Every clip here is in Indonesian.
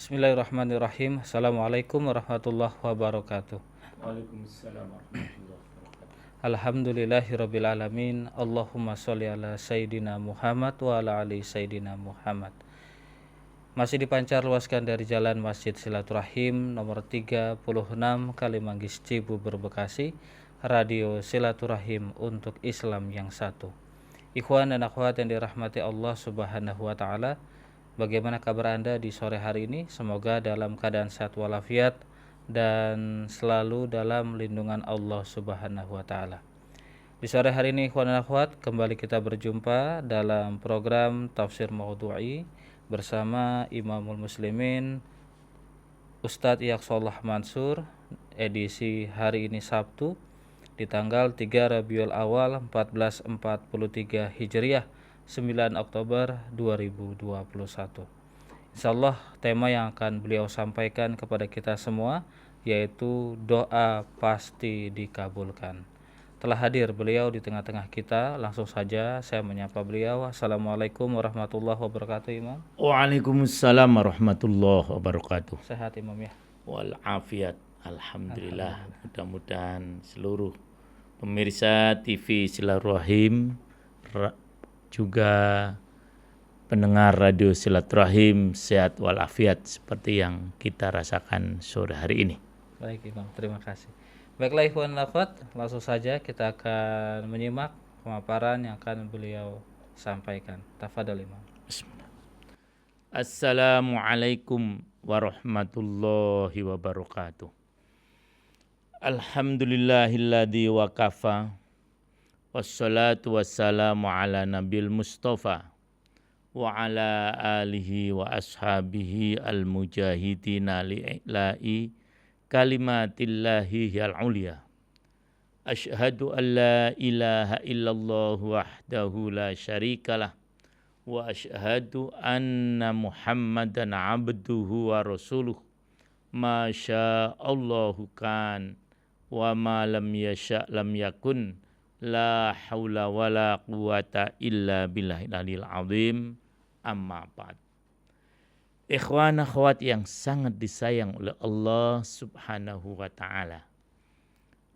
Bismillahirrahmanirrahim. Assalamualaikum warahmatullahi wabarakatuh. Waalaikumsalam warahmatullahi wabarakatuh. Alhamdulillahirabbil alamin. Allahumma sholli ala sayyidina Muhammad wa ala ali sayyidina Muhammad. Masih dipancar luaskan dari Jalan Masjid Silaturahim nomor 36 Kalimanggis Cibubur Bekasi, Radio Silaturahim untuk Islam yang satu. Ikhwan dan akhwat yang dirahmati Allah Subhanahu wa taala, bagaimana kabar Anda di sore hari ini? Semoga dalam keadaan sehat walafiat dan selalu dalam lindungan Allah Subhanahu wa taala. Di sore hari ini ikhwan dan akhwat, kembali kita berjumpa dalam program Tafsir Maudhu'i bersama Imamul Muslimin Ustadz Yaqsollah Mansur, edisi hari ini Sabtu di tanggal 3 Rabiul Awal 1443 Hijriah, 9 Oktober 2021. Insyaallah tema yang akan beliau sampaikan kepada kita semua yaitu doa pasti dikabulkan. Telah hadir beliau di tengah-tengah kita. Langsung saja saya menyapa beliau. Assalamualaikum warahmatullahi wabarakatuh, Imam. Waalaikumsalam warahmatullahi wabarakatuh. Sehat Imam ya? Walafiat, alhamdulillah. Mudah-mudahan seluruh pemirsa TV Silaturahim juga pendengar Radio Silaturahim sehat walafiat seperti yang kita rasakan sore hari ini. Baik Imam, terima kasih. Baiklah ikhwan dan akhwat, langsung saja kita akan menyimak pemaparan yang akan beliau sampaikan. Tafadhol Imam. Bismillah. Assalamualaikum warahmatullahi wabarakatuh. Alhamdulillahilladzi wa kafa. Wassalatu wassalamu ala nabil mustafa wa ala alihi wa ashabihi al-mujahidina li'ila'i kalimatillahi al-ulia. Ashhadu an la ilaha illallah wahdahu la syarikalah wa ashhadu anna Muhammadan abduhu wa rasuluh. Ma sya'allahu kan wa ma lam yasha' lam yakun. La haula wa la quwata illa billahil aliyil azim. Amma ba'd. Ikhwan akhwat yang sangat disayang oleh Allah Subhanahu wa taala.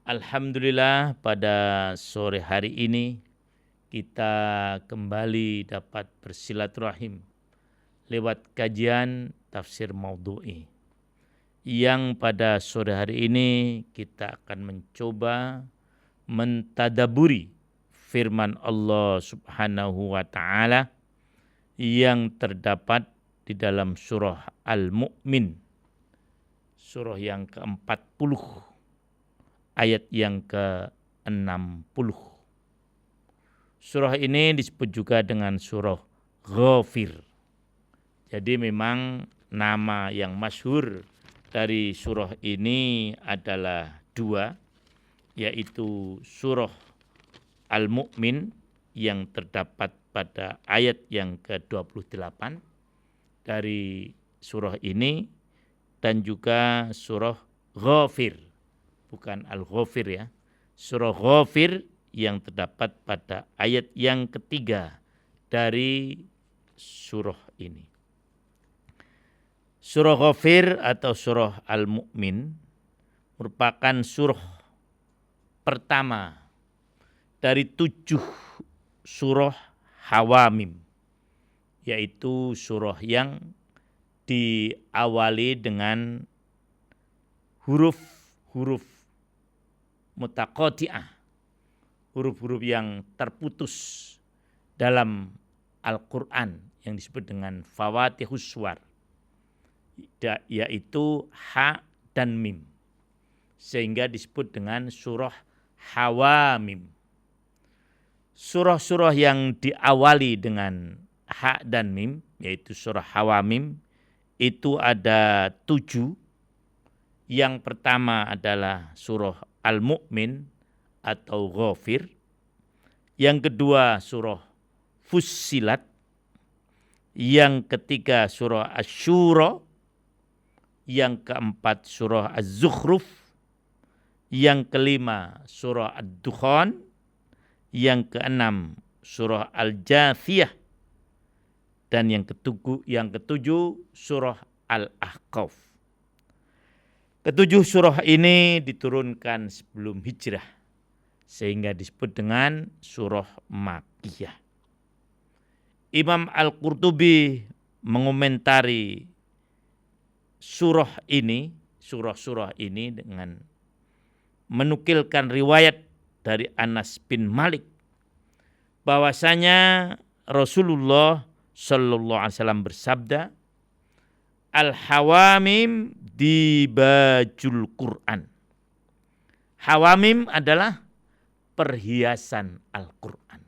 Alhamdulillah pada sore hari ini kita kembali dapat bersilaturahim lewat kajian tafsir Maudhu'i. Yang pada sore hari ini kita akan mencoba mentadaburi firman Allah Subhanahu wa taala yang terdapat di dalam surah Al-Mu'min, surah yang ke-40 ayat yang ke-60. Surah ini disebut juga dengan surah Ghafir. Jadi memang nama yang masyhur dari surah ini adalah dua, yaitu surah Al-Mu'min yang terdapat pada ayat yang ke-28 dari surah ini, dan juga surah Ghafir, bukan Al-Ghafir ya, surah Ghafir yang terdapat pada ayat yang ketiga dari surah ini. Surah Ghafir atau surah Al-Mu'min merupakan surah pertama dari 7 surah Hawamim, yaitu surah yang diawali dengan huruf-huruf mutaqati'ah, huruf-huruf yang terputus dalam Al-Quran yang disebut dengan Fawatihus Suwar, yaitu ha dan mim, sehingga disebut dengan surah Hawamim. Surah-surah yang diawali dengan ha dan mim, yaitu surah Hawamim, itu ada 7. Yang pertama adalah surah Al-Mu'min atau Ghafir. Yang kedua surah Fussilat. Yang ketiga surah Asy-Syura. Yang keempat surah Az-Zukhruf. Yang kelima surah Ad-Dukhan. Yang keenam surah Al-Jathiyah. Dan yang ketujuh surah Al-Ahqaf. Ketujuh surah ini diturunkan sebelum hijrah, sehingga disebut dengan surah Makkiyah. Imam Al-Qurtubi mengomentari surah surah ini dengan menukilkan riwayat dari Anas bin Malik bahwasanya Rasulullah Shallallahu Alaihi Wasallam bersabda, Al-Hawamim dibajul Quran. Hawamim adalah perhiasan Al-Quran.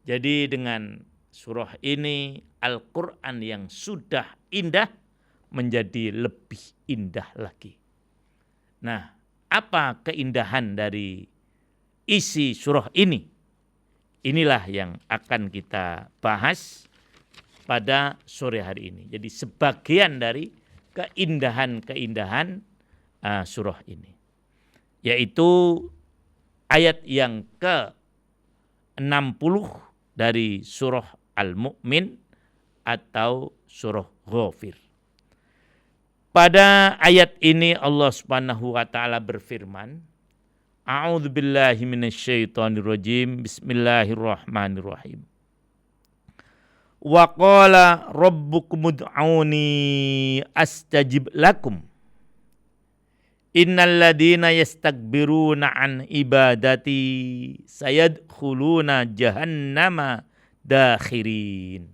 Jadi dengan surah ini Al-Quran yang sudah indah menjadi lebih indah lagi. Nah, apa keindahan dari isi surah ini? Inilah yang akan kita bahas pada sore hari ini. Jadi sebagian dari keindahan-keindahan surah ini, yaitu ayat yang ke-60 dari surah Al-Mu'min atau surah Ghafir. Pada ayat ini Allah Subhanahu wa taala berfirman, A'udzubillahi minasyaitonirrajim. Bismillahirrahmanirrahim. Wa qala rabbukum ud'uni astajib lakum. Innal ladina yastakbiruna an ibadati sayadkhuluna jahannama dakhirin.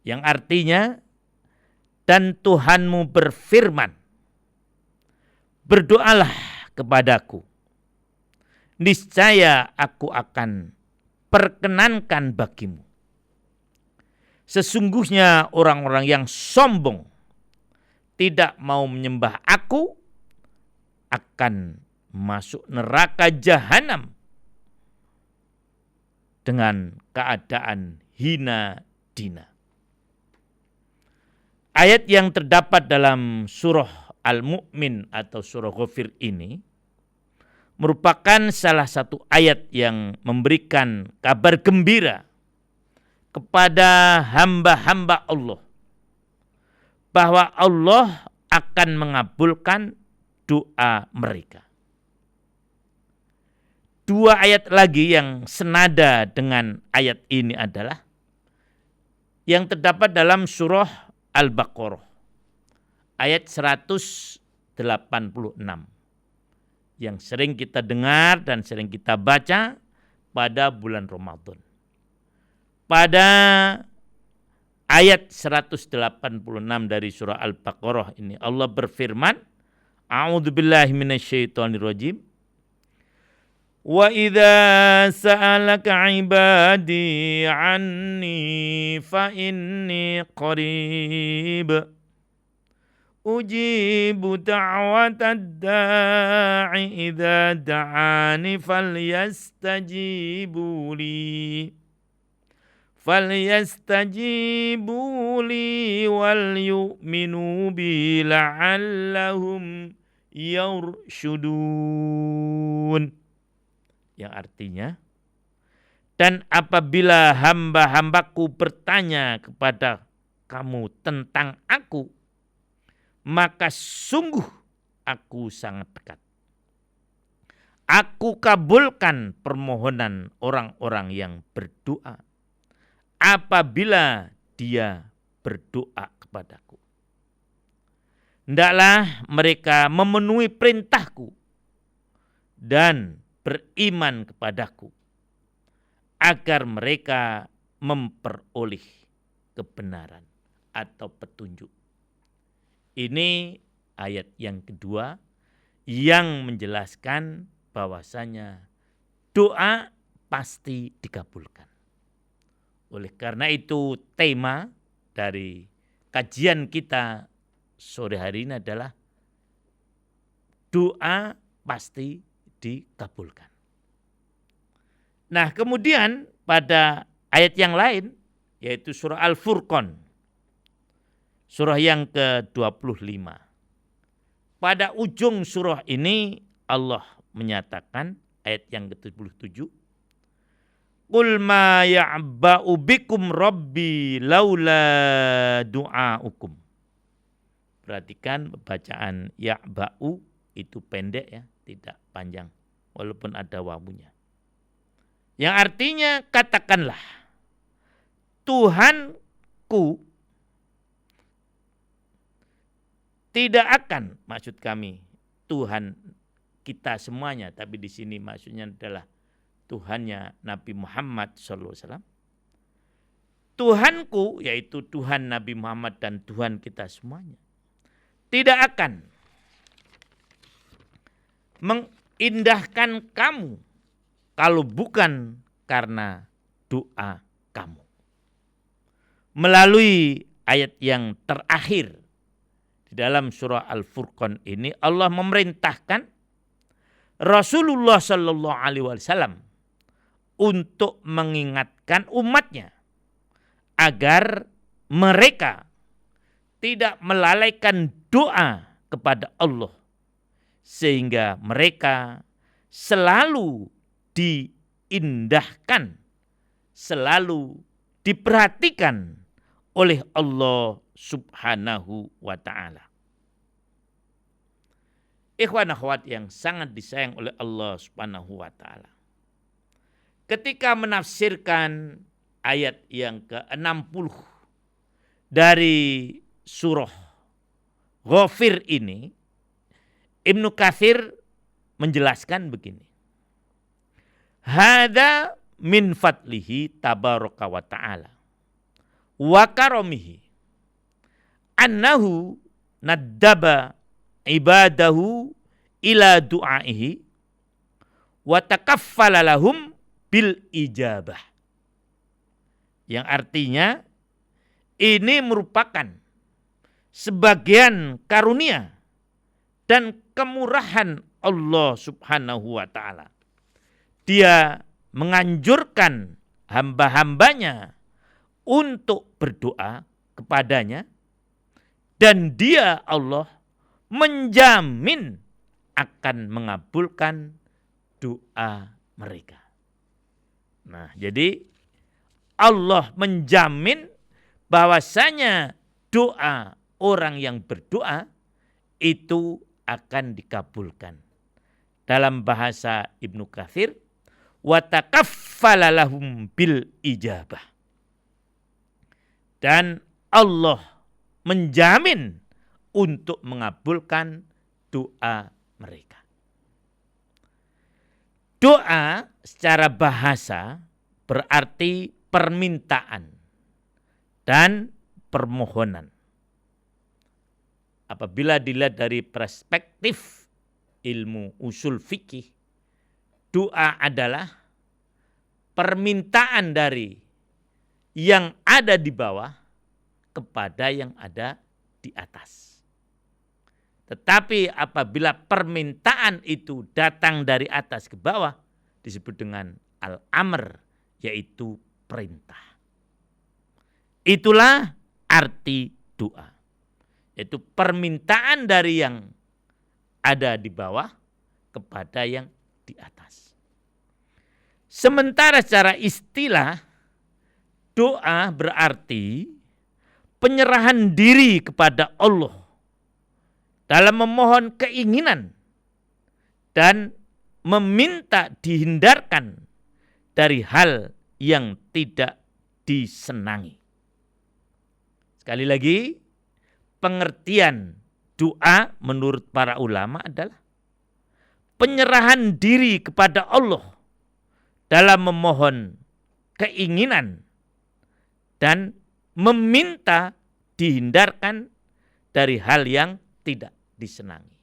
Yang artinya, dan Tuhanmu berfirman, berdoalah kepadaku, niscaya aku akan perkenankan bagimu. Sesungguhnya orang-orang yang sombong tidak mau menyembah aku akan masuk neraka jahanam dengan keadaan hina dina. Ayat yang terdapat dalam surah Al-Mu'min atau surah Ghafir ini merupakan salah satu ayat yang memberikan kabar gembira kepada hamba-hamba Allah bahwa Allah akan mengabulkan doa mereka. Dua ayat lagi yang senada dengan ayat ini adalah yang terdapat dalam surah Al-Baqarah ayat 186 yang sering kita dengar dan sering kita baca pada bulan Ramadan. Pada ayat 186 dari surah Al-Baqarah ini Allah berfirman, A'udzubillahi minasyaitonirrajim. Wa idza sa'alaka 'ibadi 'anni fa inni qarib ujibu da'watad da'i idza da'ani falyastajibu li wal yu'minu bi la'allahum yarshudun. Yang artinya, dan apabila hamba-hambaku bertanya kepada kamu tentang aku, maka sungguh aku sangat dekat. Aku kabulkan permohonan orang-orang yang berdoa apabila dia berdoa kepadaku. Hendaklah mereka memenuhi perintahku dan beriman kepadaku agar mereka memperoleh kebenaran atau petunjuk. Ini ayat yang kedua yang menjelaskan bahwasanya doa pasti dikabulkan. Oleh karena itu tema dari kajian kita sore hari ini adalah doa pasti dikabulkan. Nah, kemudian pada ayat yang lain yaitu surah Al-Furqan, surah yang ke-25. Pada ujung surah ini Allah menyatakan ayat yang ke-77, Qul ma ya'ba'u bikum rabbi laula du'aukum. Perhatikan bacaan ya'ba'u itu pendek ya, tidak panjang walaupun ada wawunya. Yang artinya katakanlah, Tuhanku tidak akan, maksud kami Tuhan kita semuanya, tapi di sini maksudnya adalah Tuhannya Nabi Muhammad SAW. Tuhanku, yaitu Tuhan Nabi Muhammad dan Tuhan kita semuanya, tidak akan mengindahkan kamu kalau bukan karena doa kamu. Melalui ayat yang terakhir di dalam surah Al-Furqan ini, Allah memerintahkan Rasulullah Sallallahu Alaihi Wasallam untuk mengingatkan umatnya agar mereka tidak melalaikan doa kepada Allah, sehingga mereka selalu diindahkan, selalu diperhatikan oleh Allah Subhanahu wa ta'ala. Ikhwan akhwat yang sangat disayang oleh Allah Subhanahu wa ta'ala, ketika menafsirkan ayat yang ke-60 dari surah Ghafir ini, Ibnu Katsir menjelaskan begini. Hada min fadlihi tabaraka wa ta'ala wa karamihi annahu naddaba ibadahu ila du'aihi wa takaffala lahum bil ijabah. Yang artinya ini merupakan sebagian karunia dan kemurahan Allah Subhanahu wa ta'ala. Dia menganjurkan hamba-hambanya untuk berdoa kepadanya, dan dia Allah menjamin akan mengabulkan doa mereka. Nah, jadi Allah menjamin bahwasanya doa orang yang berdoa itu akan dikabulkan. Dalam bahasa Ibnu Katsir, wa takaffala lahum bil ijabah. Dan Allah menjamin untuk mengabulkan doa mereka. Doa secara bahasa berarti permintaan dan permohonan. Apabila dilihat dari perspektif ilmu usul fikih, doa adalah permintaan dari yang ada di bawah kepada yang ada di atas. Tetapi apabila permintaan itu datang dari atas ke bawah, disebut dengan al-amr, yaitu perintah. Itulah arti doa, yaitu permintaan dari yang ada di bawah kepada yang di atas. Sementara secara istilah, doa berarti penyerahan diri kepada Allah dalam memohon keinginan dan meminta dihindarkan dari hal yang tidak disenangi. Sekali lagi, pengertian doa menurut para ulama adalah penyerahan diri kepada Allah dalam memohon keinginan dan meminta dihindarkan dari hal yang tidak disenangi.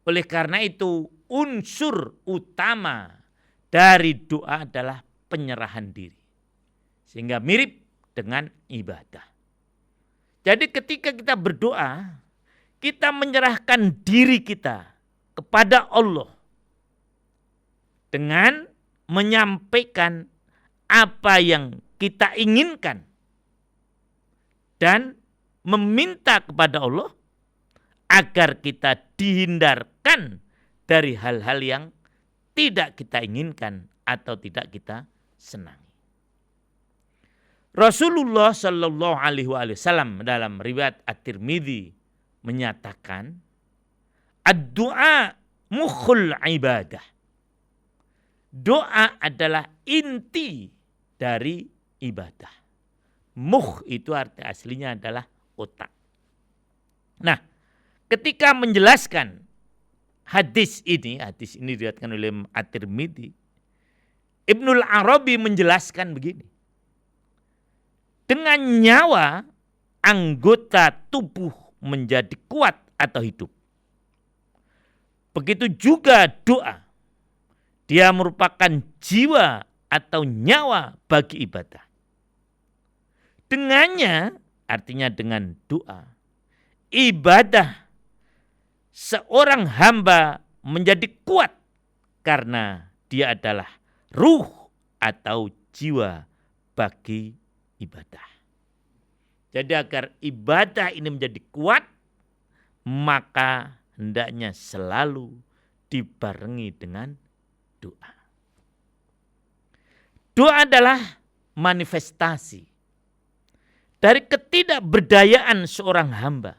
Oleh karena itu, unsur utama dari doa adalah penyerahan diri. Sehingga mirip dengan ibadah. Jadi ketika kita berdoa, kita menyerahkan diri kita kepada Allah dengan menyampaikan apa yang kita inginkan dan meminta kepada Allah agar kita dihindarkan dari hal-hal yang tidak kita inginkan atau tidak kita senangi. Rasulullah Shallallahu Alaihi Wasallam dalam riwayat At-Tirmidzi menyatakan, ad-du'a mukhul ibadah. Doa adalah inti dari ibadah. Mukh itu arti aslinya adalah otak. Nah, ketika menjelaskan hadis ini diriwayatkan oleh At-Tirmidzi, Ibnul Arabi menjelaskan begini. Dengan nyawa, anggota tubuh menjadi kuat atau hidup. Begitu juga doa. Dia merupakan jiwa atau nyawa bagi ibadah. Dengannya, artinya dengan doa, ibadah seorang hamba menjadi kuat karena dia adalah ruh atau jiwa bagi ibadah. Jadi agar ibadah ini menjadi kuat, maka hendaknya selalu dibarengi dengan doa. Doa adalah manifestasi dari ketidakberdayaan seorang hamba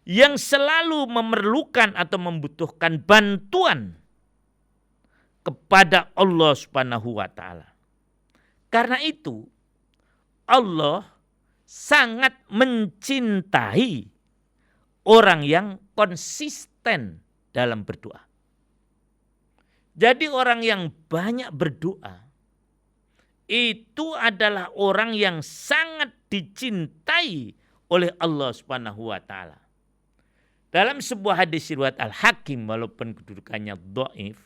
yang selalu memerlukan atau membutuhkan bantuan kepada Allah Subhanahu wa taala. Karena itu Allah sangat mencintai orang yang konsisten dalam berdoa. Jadi orang yang banyak berdoa itu adalah orang yang sangat dicintai oleh Allah Subhanahu wa taala. Dalam sebuah hadis riwayat Al-Hakim, walaupun kedudukannya dhaif,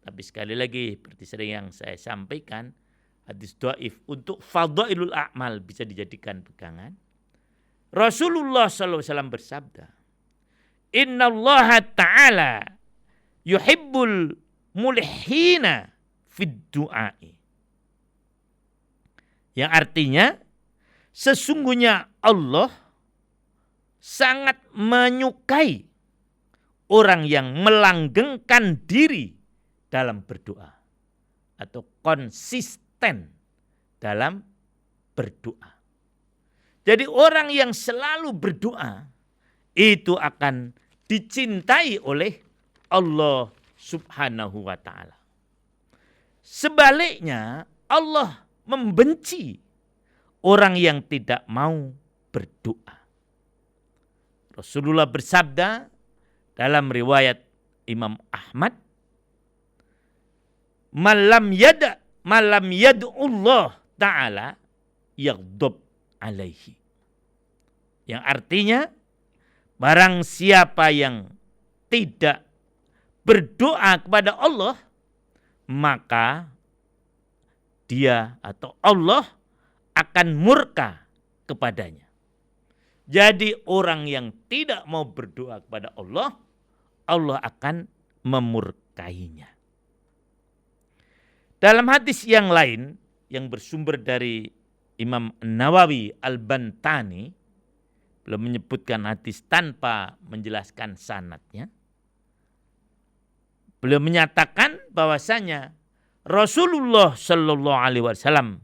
tapi sekali lagi seperti sering yang saya sampaikan, hadis dhaif untuk fadhailul a'mal bisa dijadikan pegangan. Rasulullah SAW bersabda, Innallaha ta'ala yuhibbul mulhina fid du'ai. Yang artinya, sesungguhnya Allah sangat menyukai orang yang melanggengkan diri dalam berdoa atau konsisten dalam berdoa. Jadi orang yang selalu berdoa itu akan dicintai oleh Allah Subhanahu wa taala. Sebaliknya Allah membenci orang yang tidak mau berdoa. Rasulullah bersabda dalam riwayat Imam Ahmad, malam yad'ullah ta'ala yaghdab alaihi. Yang artinya barang siapa yang tidak berdoa kepada Allah, maka dia atau Allah akan murka kepadanya. Jadi orang yang tidak mau berdoa kepada Allah, Allah akan memurkainya. Dalam hadis yang lain yang bersumber dari Imam Nawawi Al-Bantani, belum menyebutkan hadis tanpa menjelaskan sanadnya. Beliau menyatakan bahwasanya Rasulullah Shallallahu Alaihi Wasallam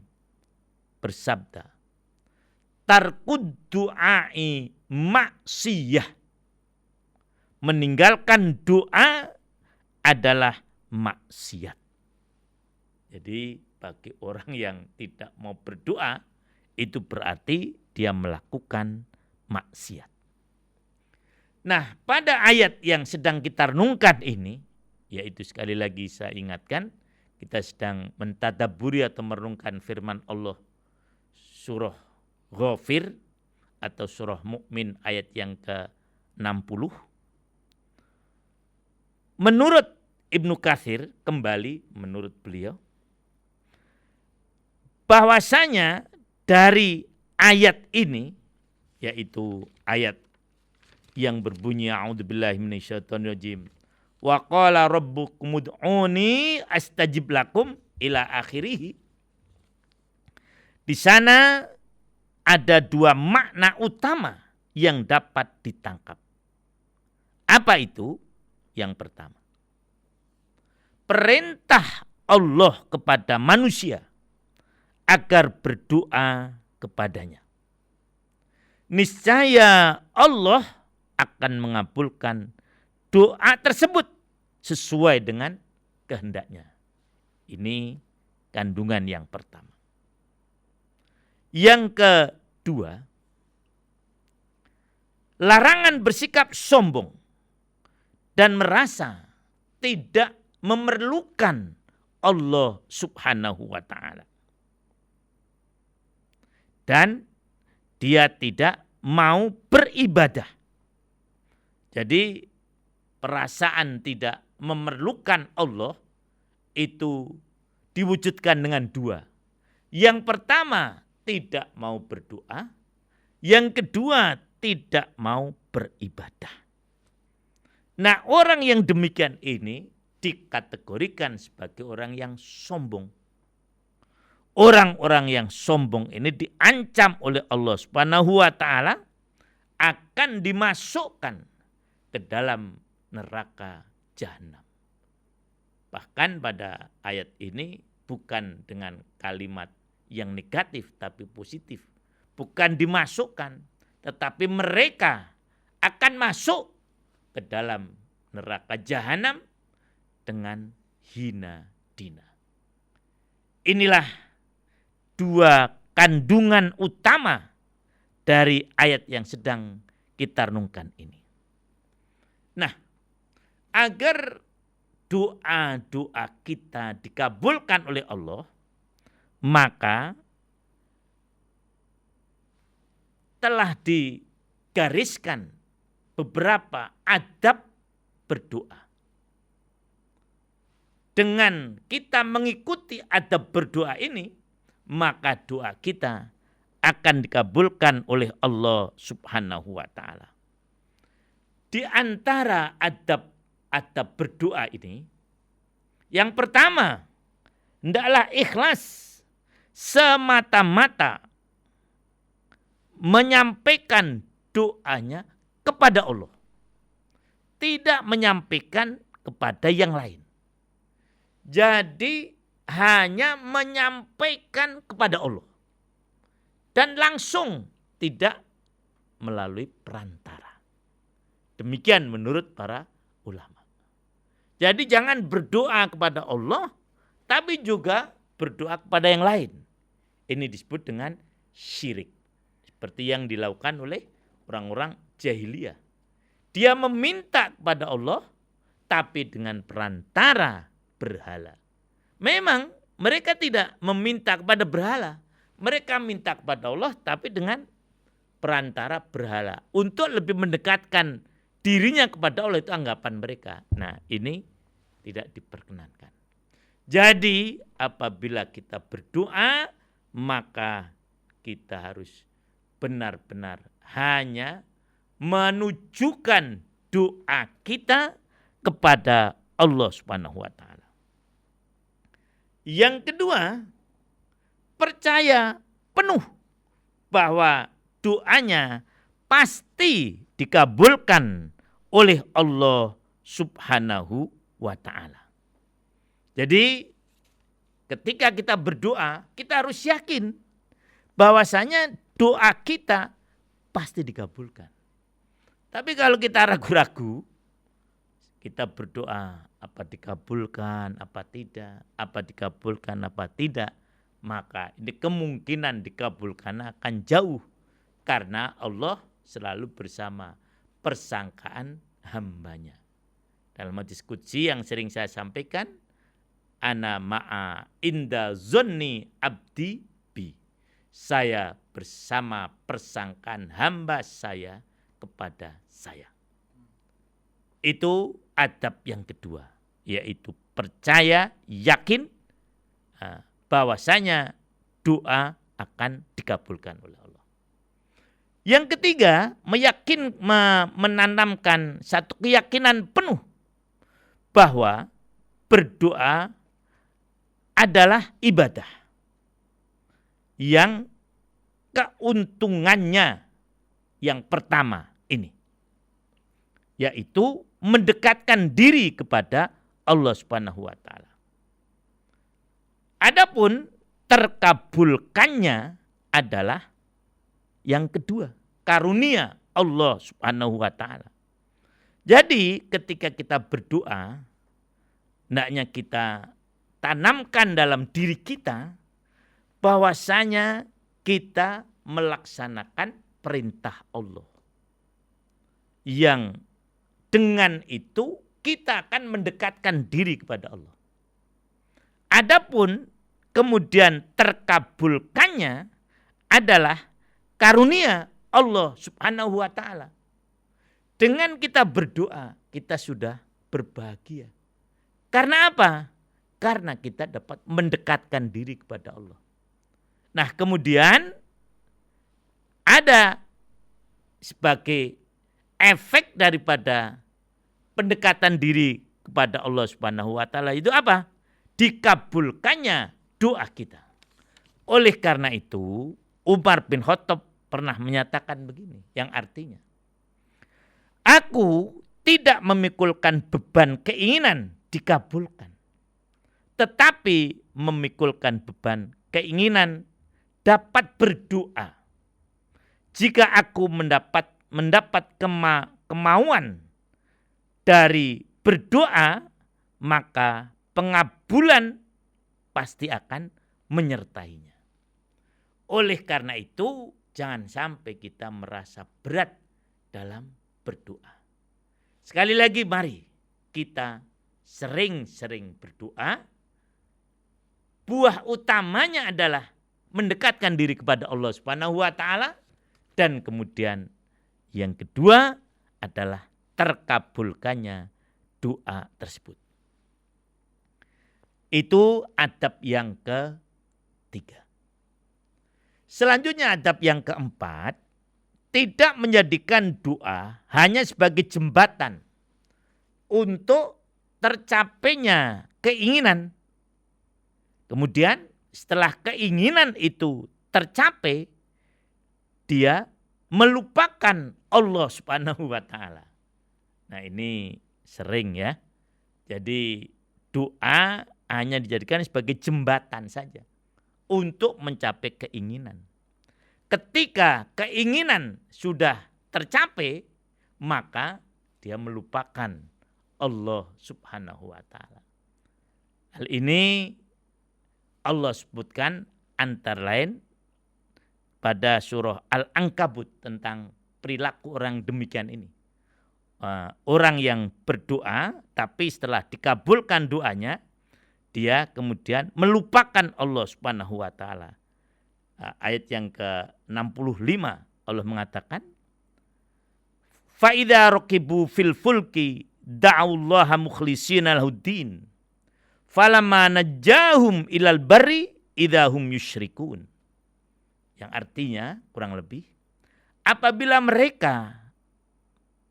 bersabda, tarkud du'ai maksiyah. Meninggalkan doa adalah maksiat. Jadi bagi orang yang tidak mau berdoa, itu berarti dia melakukan maksiat. Nah, pada ayat yang sedang kita renungkan ini, yaitu sekali lagi saya ingatkan, kita sedang mentadabburi atau merenungkan firman Allah surah Ghafir atau surah Mukmin ayat yang ke-60. Menurut Ibnu Katsir, kembali menurut beliau, bahwasanya dari ayat ini, yaitu ayat yang berbunyi a'udzubillahi minasyaitonirrajim, wa qala rabbukum ud'uni astajib lakum ila akhirih. Di sana ada dua makna utama yang dapat ditangkap. Apa itu? Yang pertama, perintah Allah kepada manusia agar berdoa kepadanya. Niscaya Allah akan mengabulkan doa tersebut sesuai dengan kehendaknya. Ini kandungan yang pertama. Yang kedua, larangan bersikap sombong dan merasa tidak memerlukan Allah Subhanahu wa ta'ala. Dan dia tidak mau beribadah. Jadi perasaan tidak memerlukan Allah itu diwujudkan dengan dua. Yang pertama, tidak mau berdoa. Yang kedua, tidak mau beribadah. Nah, orang yang demikian ini dikategorikan sebagai orang yang sombong. Orang-orang yang sombong ini diancam oleh Allah Subhanahu wa ta'ala akan dimasukkan ke dalam neraka jahanam. Bahkan pada ayat ini bukan dengan kalimat yang negatif tapi positif. Bukan dimasukkan, tetapi mereka akan masuk ke dalam neraka jahanam dengan hina dina. Inilah dua kandungan utama dari ayat yang sedang kita renungkan ini. Nah, agar doa-doa kita dikabulkan oleh Allah, maka telah digariskan beberapa adab berdoa. Dengan kita mengikuti adab berdoa ini, maka doa kita akan dikabulkan oleh Allah Subhanahu wa ta'ala. Di antara adab berdoa ini, yang pertama, hendaklah ikhlas semata-mata menyampaikan doanya kepada Allah. Tidak menyampaikan kepada yang lain. Jadi hanya menyampaikan kepada Allah. Dan langsung, tidak melalui perantara. Demikian menurut para ulama. Jadi jangan berdoa kepada Allah, tapi juga berdoa kepada yang lain. Ini disebut dengan syirik. Seperti yang dilakukan oleh orang-orang jahiliyah. Dia meminta kepada Allah, tapi dengan perantara berhala. Memang mereka tidak meminta kepada berhala. Mereka minta kepada Allah, tapi dengan perantara berhala. Untuk lebih mendekatkan dirinya kepada Allah, itu anggapan mereka. Nah, ini tidak diperkenankan. Jadi apabila kita berdoa, maka kita harus benar-benar hanya menunjukkan doa kita kepada Allah Subhanahu wa ta'ala. Yang kedua, percaya penuh bahwa doanya pasti dikabulkan oleh Allah Subhanahu wa ta'ala. Jadi ketika kita berdoa, kita harus yakin bahwasanya doa kita pasti dikabulkan. Tapi kalau kita ragu-ragu, kita berdoa apa dikabulkan, apa tidak, apa dikabulkan, apa tidak, maka ini kemungkinan dikabulkan akan jauh. Karena Allah selalu bersama persangkaan hambanya. Dalam hadis qudsi yang sering saya sampaikan, ana ma'a inda zonni abdi bi. Saya bersama persangkaan hamba saya kepada saya. Itu adab yang kedua, yaitu percaya, yakin bahwasanya doa akan dikabulkan oleh Allah. Yang ketiga, menanamkan satu keyakinan penuh bahwa berdoa adalah ibadah yang keuntungannya yang pertama ini, yaitu mendekatkan diri kepada Allah Subhanahu wa ta'ala. Adapun terkabulkannya adalah yang kedua, karunia Allah Subhanahu wa taala. Jadi ketika kita berdoa, hendaknya kita tanamkan dalam diri kita bahwasanya kita melaksanakan perintah Allah. Yang dengan itu kita akan mendekatkan diri kepada Allah. Adapun kemudian terkabulkannya adalah karunia Allah Subhanahu wa taala. Dengan kita berdoa, kita sudah berbahagia. Karena apa? Karena kita dapat mendekatkan diri kepada Allah. Nah, kemudian ada sebagai efek daripada pendekatan diri kepada Allah Subhanahu wa taala itu apa? Dikabulkannya doa kita. Oleh karena itu, Umar bin Khattab pernah menyatakan begini, yang artinya, aku tidak memikulkan beban keinginan dikabulkan, tetapi memikulkan beban keinginan dapat berdoa. Jika aku mendapat kemauan dari berdoa, maka pengabulan pasti akan menyertainya. Oleh karena itu, jangan sampai kita merasa berat dalam berdoa. Sekali lagi, mari kita sering-sering berdoa. Buah utamanya adalah mendekatkan diri kepada Allah Subhanahu wa taala, dan kemudian yang kedua adalah terkabulkannya doa tersebut. Itu adab yang ketiga. Selanjutnya adab yang keempat, tidak menjadikan doa hanya sebagai jembatan untuk tercapainya keinginan. Kemudian setelah keinginan itu tercapai, dia melupakan Allah Subhanahu wa taala. Nah, ini sering ya. Jadi doa hanya dijadikan sebagai jembatan saja untuk mencapai keinginan. Ketika keinginan sudah tercapai, maka dia melupakan Allah Subhanahu wa taala. Hal ini Allah sebutkan antara lain pada surah Al-Ankabut tentang perilaku orang demikian ini. Orang yang berdoa tapi setelah dikabulkan doanya, dia kemudian melupakan Allah Subhanahu wa taala. Ayat yang ke-65 Allah mengatakan, fa idza raqibu fil fulki da'ullaha mukhlishina lahuddin falamma najjahum ilal barri idahum yusyrikun. Yang artinya kurang lebih, apabila mereka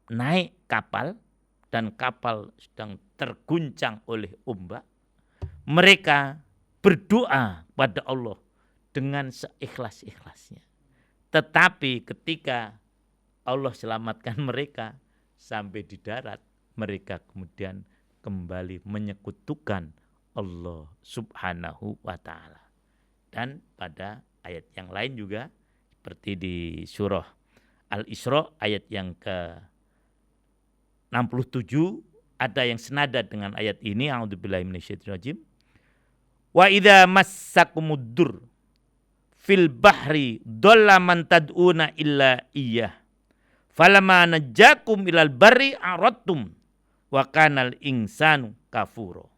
naik kapal dan kapal sedang terguncang oleh ombak, mereka berdoa pada Allah dengan seikhlas-ikhlasnya. Tetapi ketika Allah selamatkan mereka sampai di darat, mereka kemudian kembali menyekutukan Allah Subhanahu wa taala. Dan pada ayat yang lain juga seperti di surah Al-Isra ayat yang ke-67 ada yang senada dengan ayat ini, a'udzubillahi minasyaitonirrajim. Wa idza massakumuddur fil bahri dhalla man tad'una illa iyyah falamma najjakum ilal barri aradtum wa kanal insanu kafuro.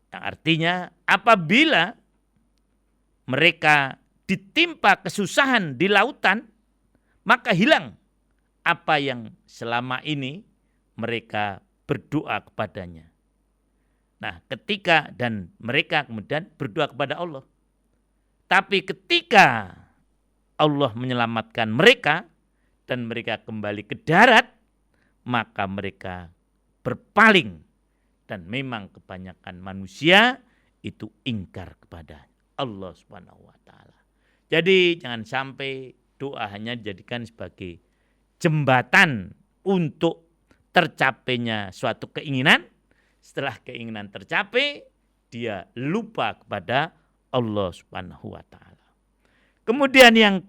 Yang artinya apabila mereka ditimpa kesusahan di lautan, maka hilang apa yang selama ini mereka berdoa kepadanya. Nah, ketika dan mereka kemudian berdoa kepada Allah. Tapi ketika Allah menyelamatkan mereka dan mereka kembali ke darat, maka mereka berpaling. Dan memang kebanyakan manusia itu ingkar kepada Allah Subhanahu wa taala. Jadi jangan sampai doa hanya dijadikan sebagai jembatan untuk tercapainya suatu keinginan. Setelah keinginan tercapai, dia lupa kepada Allah Subhanahu wa taala. Kemudian yang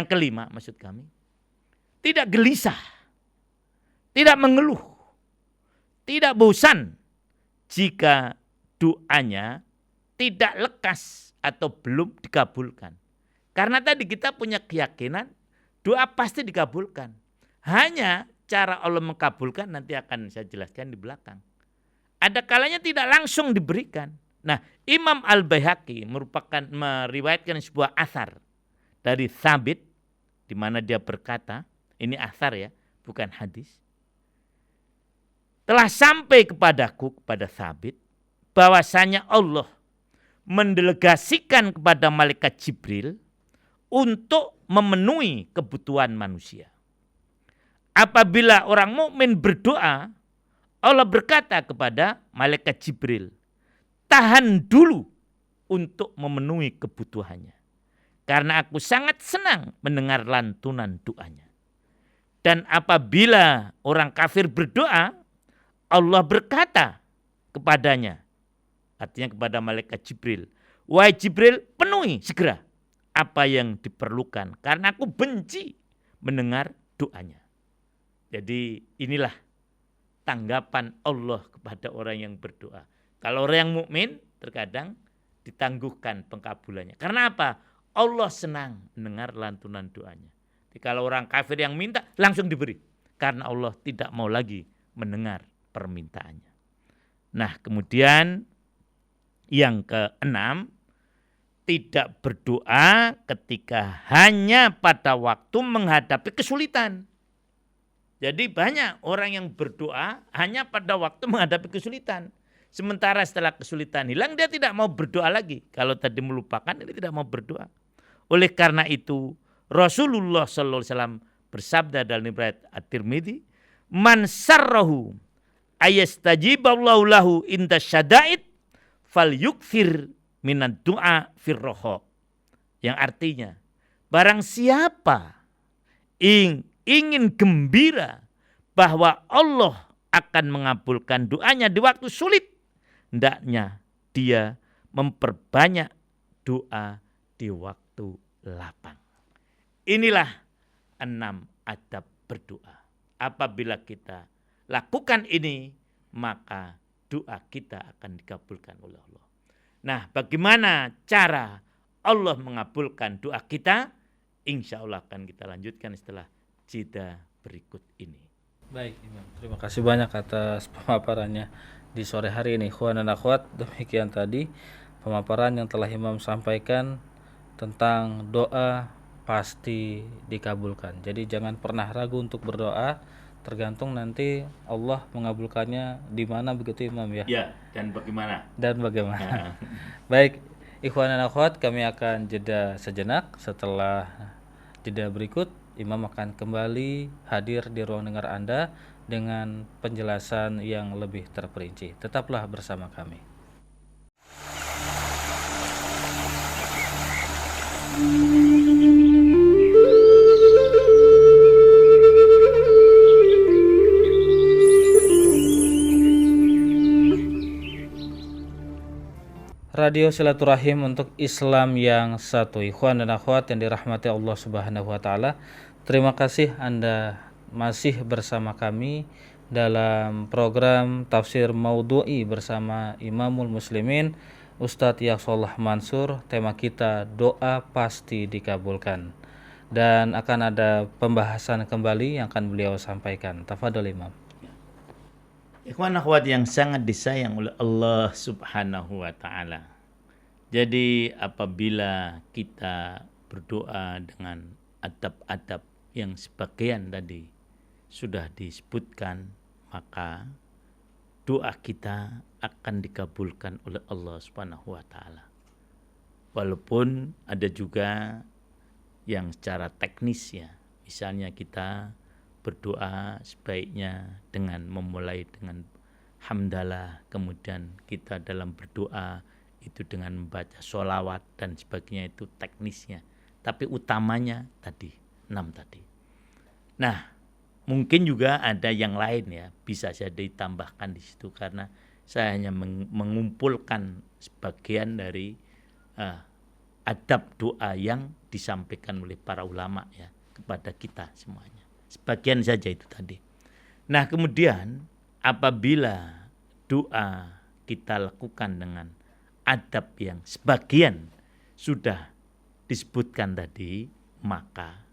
kelima maksud kami, tidak gelisah, tidak mengeluh, tidak bosan jika doanya tidak lekas atau belum dikabulkan. Karena tadi kita punya keyakinan doa pasti dikabulkan. Hanya cara Allah mengkabulkan nanti akan saya jelaskan di belakang. Ada kalanya tidak langsung diberikan. Nah, Imam Al-Baihaqi meriwayatkan sebuah athar dari Thabit, di mana dia berkata, ini athar ya, bukan hadis. Telah sampai kepadaku, kepada Thabit, bahwasanya Allah mendelegasikan kepada malaikat Jibril untuk memenuhi kebutuhan manusia. Apabila orang mukmin berdoa, Allah berkata kepada malaikat Jibril, tahan dulu untuk memenuhi kebutuhannya. Karena aku sangat senang mendengar lantunan doanya. Dan apabila orang kafir berdoa, Allah berkata kepadanya, artinya kepada malaikat Jibril, wahai Jibril, penuhi segera apa yang diperlukan, karena aku benci mendengar doanya. Jadi inilah tanggapan Allah kepada orang yang berdoa. Kalau orang yang mukmin terkadang ditangguhkan pengkabulannya. Karena apa? Allah senang mendengar lantunan doanya. Jadi kalau orang kafir yang minta langsung diberi. Karena Allah tidak mau lagi mendengar permintaannya. Nah, kemudian yang keenam, tidak berdoa ketika hanya pada waktu menghadapi kesulitan. Jadi banyak orang yang berdoa hanya pada waktu menghadapi kesulitan. Sementara setelah kesulitan hilang, dia tidak mau berdoa lagi. Kalau tadi melupakan, ini tidak mau berdoa. Oleh karena itu, Rasulullah SAW bersabda dalam riwayat At-Tirmidzi, man sarrahu ayastajiballahu lahu inda syada'id fal yukthir minad du'a firroho. Yang artinya, barang siapa ingin gembira bahwa Allah akan mengabulkan doanya di waktu sulit, hendaknya dia memperbanyak doa di waktu lapang. Inilah 6 adab berdoa. Apabila kita lakukan ini, maka doa kita akan dikabulkan oleh Allah. Nah, bagaimana cara Allah mengabulkan doa kita? Insya Allah akan kita lanjutkan setelah jeda berikut ini. Baik, Imam. Terima kasih banyak atas pemaparannya di sore hari ini. Ikhwan dan akhwat, demikian tadi pemaparan yang telah Imam sampaikan tentang doa pasti dikabulkan. Jadi jangan pernah ragu untuk berdoa, tergantung nanti Allah mengabulkannya di mana, begitu Imam ya? Ya, dan bagaimana? Dan bagaimana? Baik, ikhwan dan akhwat, kami akan jeda sejenak. Setelah jeda berikut, Imam akan kembali hadir di ruang dengar Anda dengan penjelasan yang lebih terperinci. Tetaplah bersama kami. Radio Silaturahim untuk Islam yang satu. Ikhwan dan akhwat yang dirahmati Allah Subhanahu wa taala. Terima kasih Anda masih bersama kami dalam program Tafsir Maudhu'i bersama Imamul Muslimin Ustadz Yaqsollah Mansur. Tema kita doa pasti dikabulkan. Dan akan ada pembahasan kembali yang akan beliau sampaikan. Tafadhol Imam. Ikhwan akhwat yang sangat disayang oleh Allah Subhanahu wa taala. Jadi apabila kita berdoa dengan adab-adab yang sebagian tadi sudah disebutkan, maka doa kita akan dikabulkan oleh Allah Subhanahu wa taala. Walaupun ada juga yang secara teknis ya, misalnya kita berdoa sebaiknya dengan memulai dengan hamdalah, kemudian kita dalam berdoa itu dengan membaca sholawat dan sebagainya, itu teknisnya. Tapi utamanya tadi, 6 tadi. Nah, mungkin juga ada yang lain ya, bisa saja ditambahkan di situ karena Saya hanya mengumpulkan sebagian dari adab doa yang disampaikan oleh para ulama ya kepada kita semuanya. Sebagian saja itu tadi. Nah, kemudian apabila doa kita lakukan dengan adab yang sebagian sudah disebutkan tadi, maka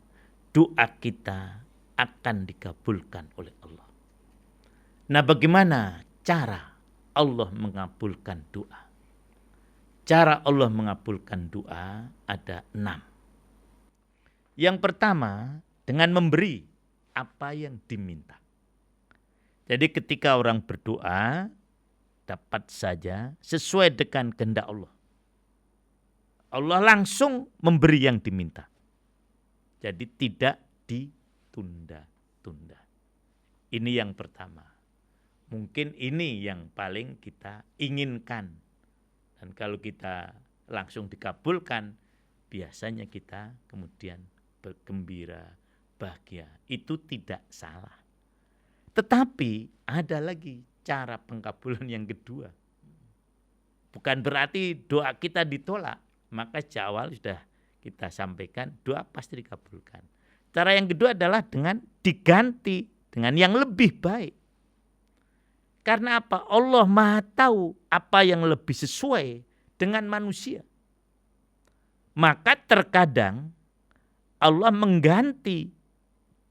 doa kita akan dikabulkan oleh Allah. Nah, bagaimana cara Allah mengabulkan doa? Cara Allah mengabulkan doa ada 6. Yang pertama, dengan memberi apa yang diminta. Jadi ketika orang berdoa, dapat saja sesuai dengan kehendak Allah. Allah langsung memberi yang diminta. Jadi tidak ditunda-tunda. Ini yang pertama. Mungkin ini yang paling kita inginkan. Dan kalau kita langsung dikabulkan, biasanya kita kemudian bergembira, bahagia. Itu tidak salah. Tetapi ada lagi cara pengkabulan yang kedua. Bukan berarti doa kita ditolak. Maka sejak awal sudah kita sampaikan doa pasti dikabulkan. Cara yang kedua adalah dengan diganti dengan yang lebih baik. Karena apa? Allah Maha tahu apa yang lebih sesuai dengan manusia. Maka terkadang Allah mengganti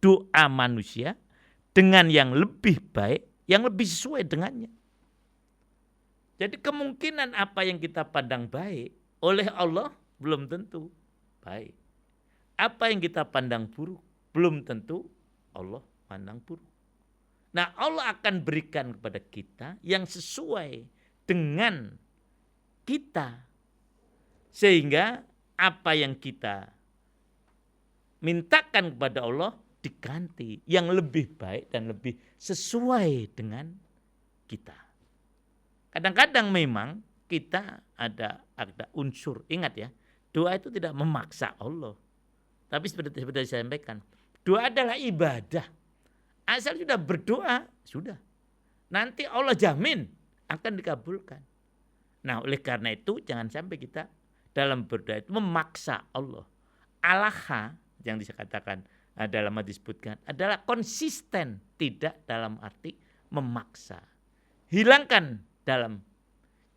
doa manusia dengan yang lebih baik, yang lebih sesuai dengannya. Jadi kemungkinan apa yang kita pandang baik oleh Allah belum tentu baik. Apa yang kita pandang buruk belum tentu Allah pandang buruk. Nah, Allah akan berikan kepada kita yang sesuai dengan kita. Sehingga apa yang kita mintakan kepada Allah diganti yang lebih baik dan lebih sesuai dengan kita. Kadang-kadang memang kita ada unsur, ingat ya, doa itu tidak memaksa Allah. Tapi seperti saya sampaikan, doa adalah ibadah. Asal sudah berdoa, sudah. Nanti Allah jamin akan dikabulkan. Nah, oleh karena itu jangan sampai kita dalam berdoa itu memaksa Allah. Alaha yang dikatakan dalam hadis disebutkan adalah konsisten, tidak dalam arti memaksa. Hilangkan dalam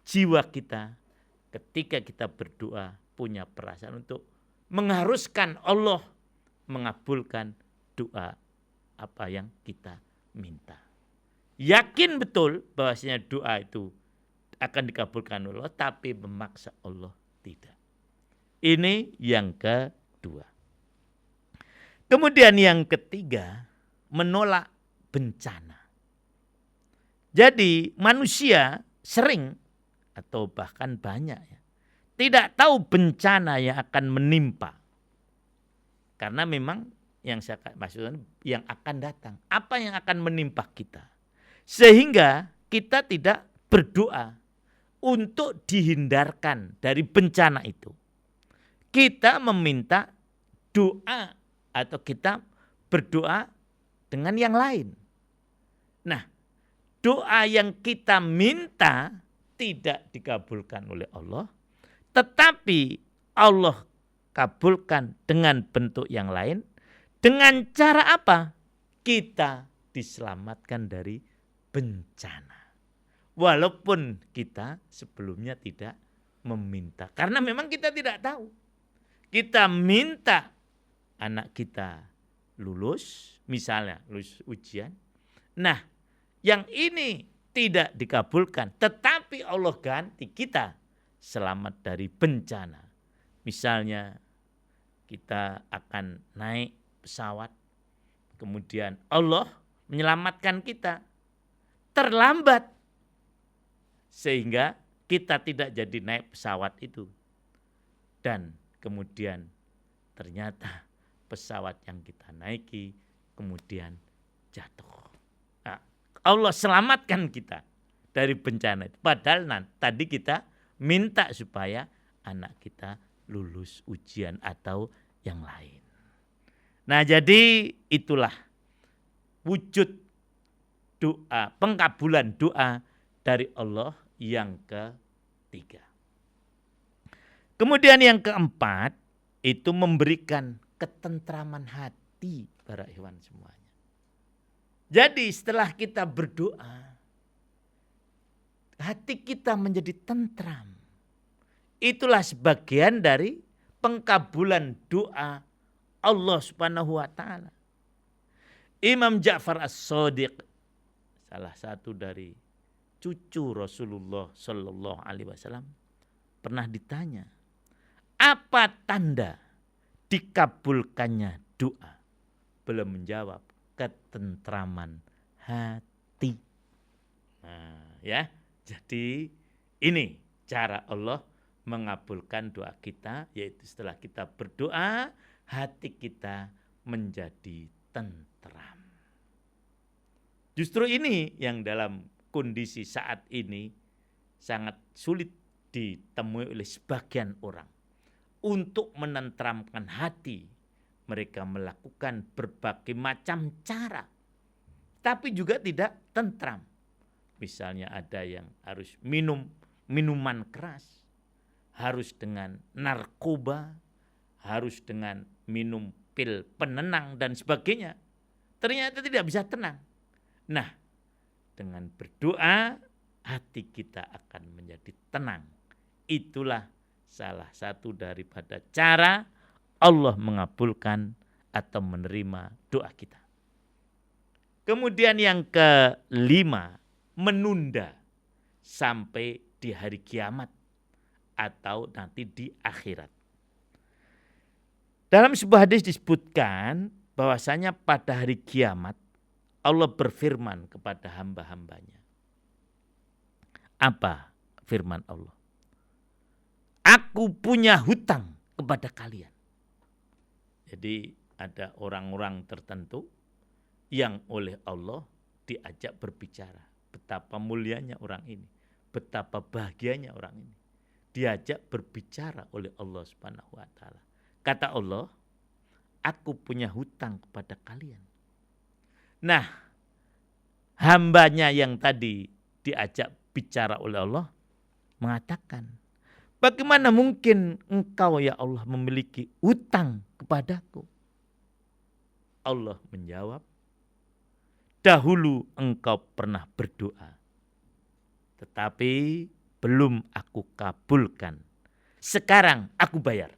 jiwa kita ketika kita berdoa punya perasaan untuk mengharuskan Allah mengabulkan doa apa yang kita minta. Yakin betul bahwasanya doa itu akan dikabulkan Allah, tapi memaksa Allah tidak. Ini yang kedua. Kemudian yang ketiga, menolak bencana. Jadi manusia sering atau bahkan banyak ya, tidak tahu bencana yang akan menimpa. Karena memang yang saya maksudkan yang akan datang, apa yang akan menimpa kita. Sehingga kita tidak berdoa untuk dihindarkan dari bencana itu. Kita meminta doa atau kita berdoa dengan yang lain. Nah, doa yang kita minta tidak dikabulkan oleh Allah, tetapi Allah kabulkan dengan bentuk yang lain. Dengan cara apa? Kita diselamatkan dari bencana. Walaupun kita sebelumnya tidak meminta. Karena memang kita tidak tahu. Kita minta anak kita lulus, misalnya lulus ujian. Nah, yang ini tidak dikabulkan. Tetapi Allah ganti kita selamat dari bencana. Misalnya kita akan naik pesawat, kemudian Allah menyelamatkan kita terlambat sehingga kita tidak jadi naik pesawat itu, dan kemudian ternyata pesawat yang kita naiki kemudian jatuh. Nah, Allah selamatkan kita dari bencana itu, padahal tadi kita minta supaya anak kita lulus ujian atau yang lain. Nah, jadi itulah wujud doa, pengkabulan doa dari Allah yang ketiga. Kemudian yang keempat itu memberikan ketentraman hati para ikhwan semuanya. Jadi setelah kita berdoa, hati kita menjadi tentram. Itulah sebagian dari pengkabulan doa Allah Subhanahu wa taala. Imam Ja'far As-Shadiq, salah satu dari cucu Rasulullah Sallallahu Alaihi Wasallam, pernah ditanya, apa tanda dikabulkannya doa? Beliau menjawab, ketentraman hati. Nah, ya, jadi ini cara Allah mengabulkan doa kita, yaitu setelah kita berdoa, hati kita menjadi tentram. Justru ini yang dalam kondisi saat ini sangat sulit ditemui oleh sebagian orang. Untuk menentramkan hati, mereka melakukan berbagai macam cara, tapi juga tidak tentram. Misalnya ada yang harus minum minuman keras, harus dengan narkoba, harus dengan minum pil penenang dan sebagainya. Ternyata tidak bisa tenang. Nah, dengan berdoa, hati kita akan menjadi tenang. Itulah salah satu daripada cara Allah mengabulkan atau menerima doa kita. Kemudian yang kelima, menunda sampai di hari kiamat atau nanti di akhirat. Dalam sebuah hadis disebutkan bahwasanya pada hari kiamat Allah berfirman kepada hamba-hambanya. Apa firman Allah? Aku punya hutang kepada kalian. Jadi ada orang-orang tertentu yang oleh Allah diajak berbicara. Betapa mulianya orang ini. Betapa bahagianya orang ini. Diajak berbicara oleh Allah Subhanahu wa taala. Kata Allah, aku punya hutang kepada kalian. Nah, hambanya yang tadi diajak bicara oleh Allah mengatakan, bagaimana mungkin engkau ya Allah memiliki hutang kepadaku? Allah menjawab, dahulu engkau pernah berdoa, tetapi belum aku kabulkan. Sekarang aku bayar.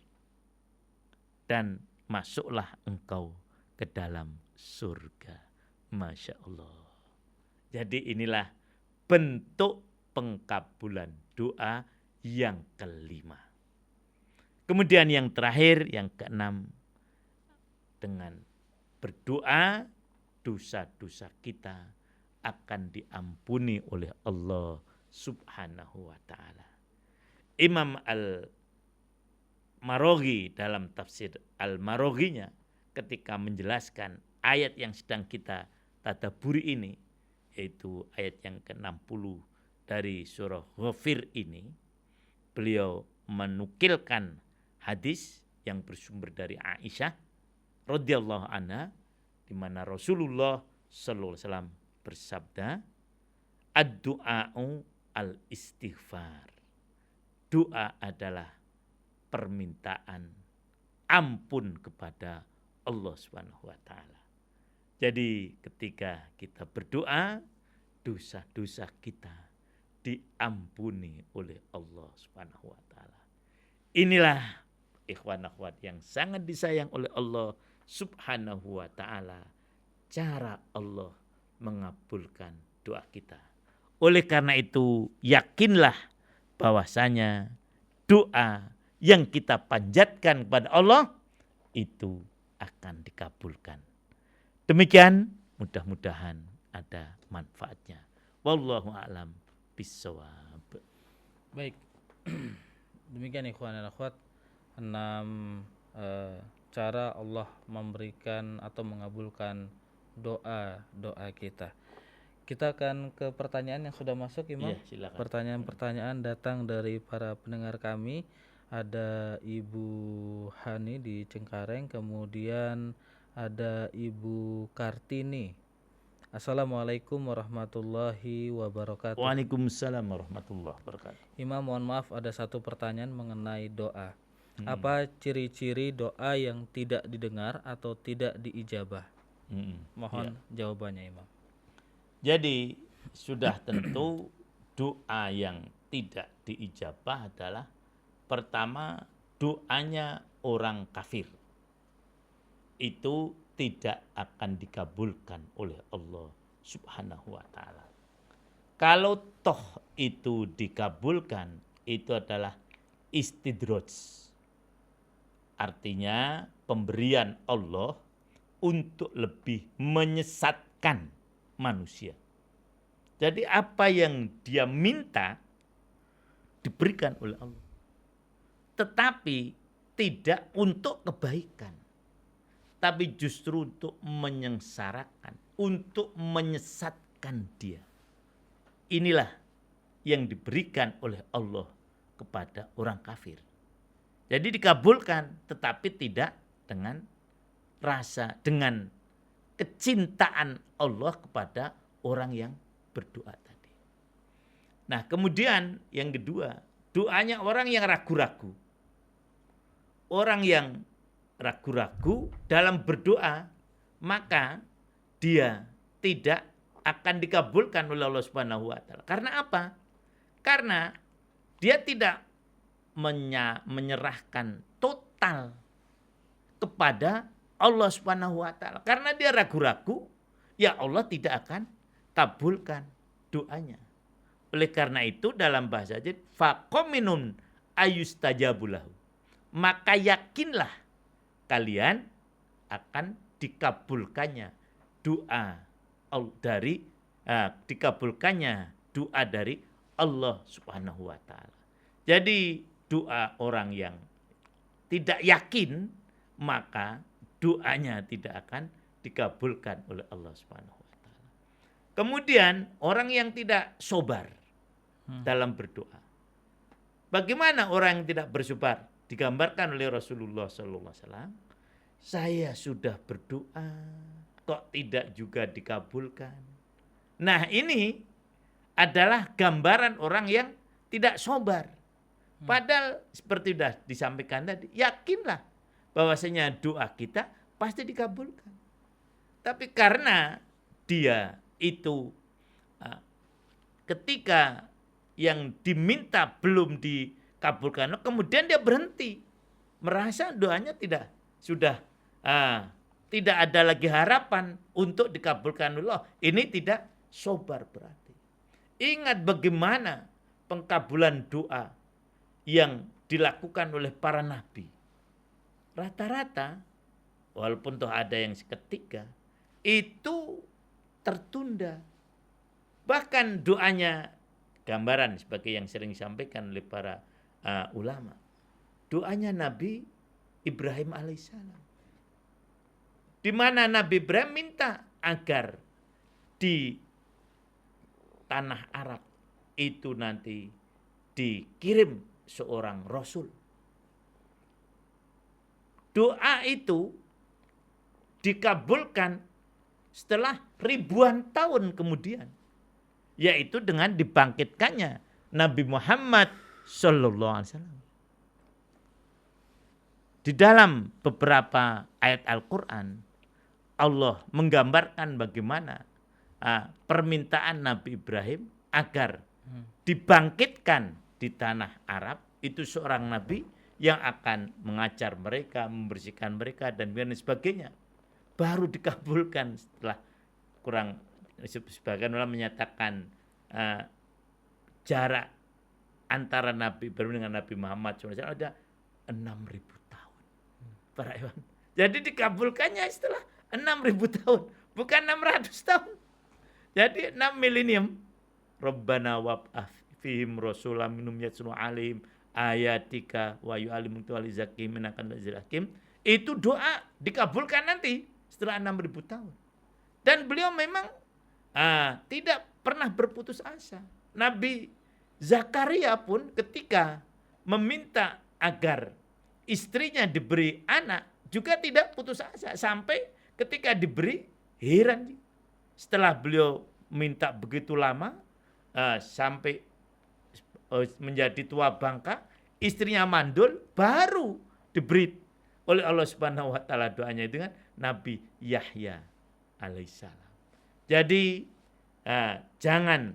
Dan masuklah engkau ke dalam surga. Masya Allah. Jadi inilah bentuk pengkabulan doa yang kelima. Kemudian yang terakhir, yang keenam, dengan berdoa dosa-dosa kita akan diampuni oleh Allah Subhanahu wa taala. Imam Al-Maroghi dalam tafsir Al-Maroghinya ketika menjelaskan ayat yang sedang kita tadaburi ini, yaitu ayat yang ke-60 dari surah Ghafir ini, beliau menukilkan hadis yang bersumber dari Aisyah radhiyallahu anha, di mana Rasulullah sallallahu alaihi wasallam bersabda, ad-du'a'u al-istighfar. Doa adalah permintaan ampun kepada Allah Subhanahu wa taala. Jadi ketika kita berdoa, dosa-dosa kita diampuni oleh Allah Subhanahu wa taala. Inilah ikhwan akhwat yang sangat disayang oleh Allah Subhanahu wa taala, cara Allah mengabulkan doa kita. Oleh karena itu, yakinlah bahwasanya doa yang kita panjatkan kepada Allah itu akan dikabulkan. Demikian, mudah-mudahan ada manfaatnya. Wallahu a'lam bishawab. Baik. Demikian ikhwan dan akhwat, 6 cara Allah memberikan atau mengabulkan doa kita. Kita akan ke pertanyaan yang sudah masuk, Imam. Iya, silakan. Pertanyaan-pertanyaan datang dari para pendengar kami. Ada Ibu Hani di Cengkareng, kemudian ada Ibu Kartini. Assalamualaikum warahmatullahi wabarakatuh. Waalaikumsalam warahmatullahi wabarakatuh. Imam, mohon maaf, ada satu pertanyaan mengenai doa. Apa ciri-ciri doa yang tidak didengar atau tidak diijabah? Mohon jawabannya, Imam. Jadi sudah tentu doa yang tidak diijabah adalah pertama doanya orang kafir. Itu tidak akan dikabulkan oleh Allah Subhanahu wa taala. Kalau toh itu dikabulkan, itu adalah istidraj. Artinya pemberian Allah untuk lebih menyesatkan manusia. Jadi apa yang dia minta diberikan oleh Allah. Tetapi tidak untuk kebaikan. Tapi justru untuk menyengsarakan, untuk menyesatkan dia. Inilah yang diberikan oleh Allah kepada orang kafir. Jadi dikabulkan, tetapi tidak dengan rasa, dengan kecintaan Allah kepada orang yang berdoa tadi. Nah, kemudian yang kedua, doanya orang yang ragu-ragu. Orang yang ragu-ragu dalam berdoa, maka dia tidak akan dikabulkan oleh Allah Subhanahu wa taala. Karena apa? Karena dia tidak menyerahkan total kepada Allah Subhanahu wa taala. Karena dia ragu-ragu, ya Allah tidak akan kabulkan doanya. Oleh karena itu dalam bahasa Arab, faqaminun ayustajabulahu. Maka yakinlah kalian akan dikabulkannya doa dari Allah Subhanahu wa taala. Jadi doa orang yang tidak yakin, maka doanya tidak akan dikabulkan oleh Allah Subhanahu wa taala. Kemudian orang yang tidak sabar dalam berdoa. Bagaimana orang yang tidak bersabar? Digambarkan oleh Rasulullah SAW. Saya sudah berdoa, kok tidak juga dikabulkan. Nah, ini adalah gambaran orang yang tidak sabar. Padahal seperti sudah disampaikan tadi, yakinlah bahwasanya doa kita pasti dikabulkan. Tapi karena dia itu ketika yang diminta belum dikabulkan, kemudian dia berhenti, merasa doanya tidak ada lagi harapan untuk dikabulkan Allah. Ini tidak sabar berarti. Ingat bagaimana pengkabulan doa yang dilakukan oleh para nabi. Rata-rata, walaupun toh ada yang seketika, itu tertunda. Bahkan doanya, gambaran sebagai yang sering disampaikan oleh para ulama. Doanya Nabi Ibrahim alaihissalam. Di mana Nabi Ibrahim minta agar di tanah Arab itu nanti dikirim seorang Rasul. Doa itu dikabulkan setelah ribuan tahun kemudian. Yaitu dengan dibangkitkannya Nabi Muhammad Sallallahu Alaihi Wasallam. Di dalam beberapa ayat Al-Quran, Allah menggambarkan bagaimana permintaan Nabi Ibrahim agar dibangkitkan di tanah Arab, itu seorang Nabi yang akan mengajar mereka, membersihkan mereka, dan sebagainya. Baru dikabulkan setelah kurang, sebagian ulama menyatakan jarak antara Nabi Ibrahim dengan Nabi Muhammad SAW ada 6.000 tahun. Para Iwan. Jadi dikabulkannya setelah 6.000 tahun, bukan 600 tahun. Jadi 6 milenium. Rabbana wab'ath fihim rasulam minhum yatslu alim ayatika wa yu'allimuhum walizakim minakan hakim. Itu doa dikabulkan nanti setelah 6.000 tahun. Dan beliau memang tidak pernah berputus asa. Nabi Zakaria pun ketika meminta agar istrinya diberi anak juga tidak putus asa. Sampai ketika diberi, heran. setelah beliau minta begitu lama sampai menjadi tua bangka, istrinya mandul, baru diberi oleh Allah Subhanahu wa taala doanya itu kan Nabi Yahya alaihissalam. Jadi jangan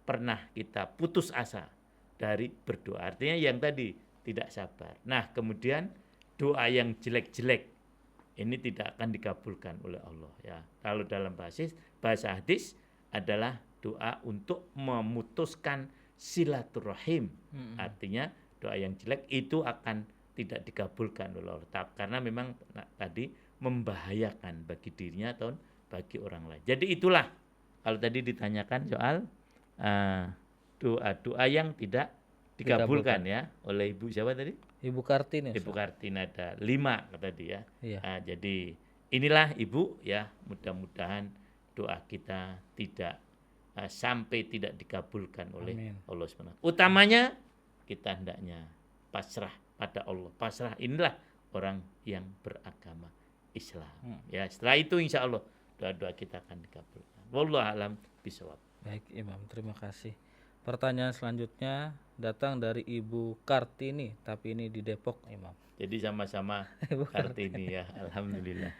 pernah kita putus asa dari berdoa. Artinya yang tadi tidak sabar. Nah, kemudian doa yang jelek-jelek ini tidak akan dikabulkan oleh Allah ya. Kalau dalam bahasa hadis adalah doa untuk memutuskan silaturahim. Artinya doa yang jelek itu akan tidak dikabulkan oleh Allah karena memang tadi membahayakan bagi dirinya atau bagi orang lain. Jadi itulah kalau tadi ditanyakan soal doa-doa yang tidak dikabulkan ya oleh Ibu siapa tadi? Ibu Kartini. Ibu Kartini ada 5 tadi ya. Iya. Jadi inilah Ibu ya, mudah-mudahan doa kita tidak sampai tidak dikabulkan oleh Allah SWT. Utamanya kita hendaknya pasrah pada Allah. Pasrah inilah orang yang beragama Islam. Ya, setelah itu insya Allah doa-doa kita akan dikabulkan. Wallahu a'lam bishawab. Baik Imam, terima kasih. Pertanyaan selanjutnya datang dari Ibu Kartini, tapi ini di Depok Imam. Jadi sama-sama Kartini ya, alhamdulillah.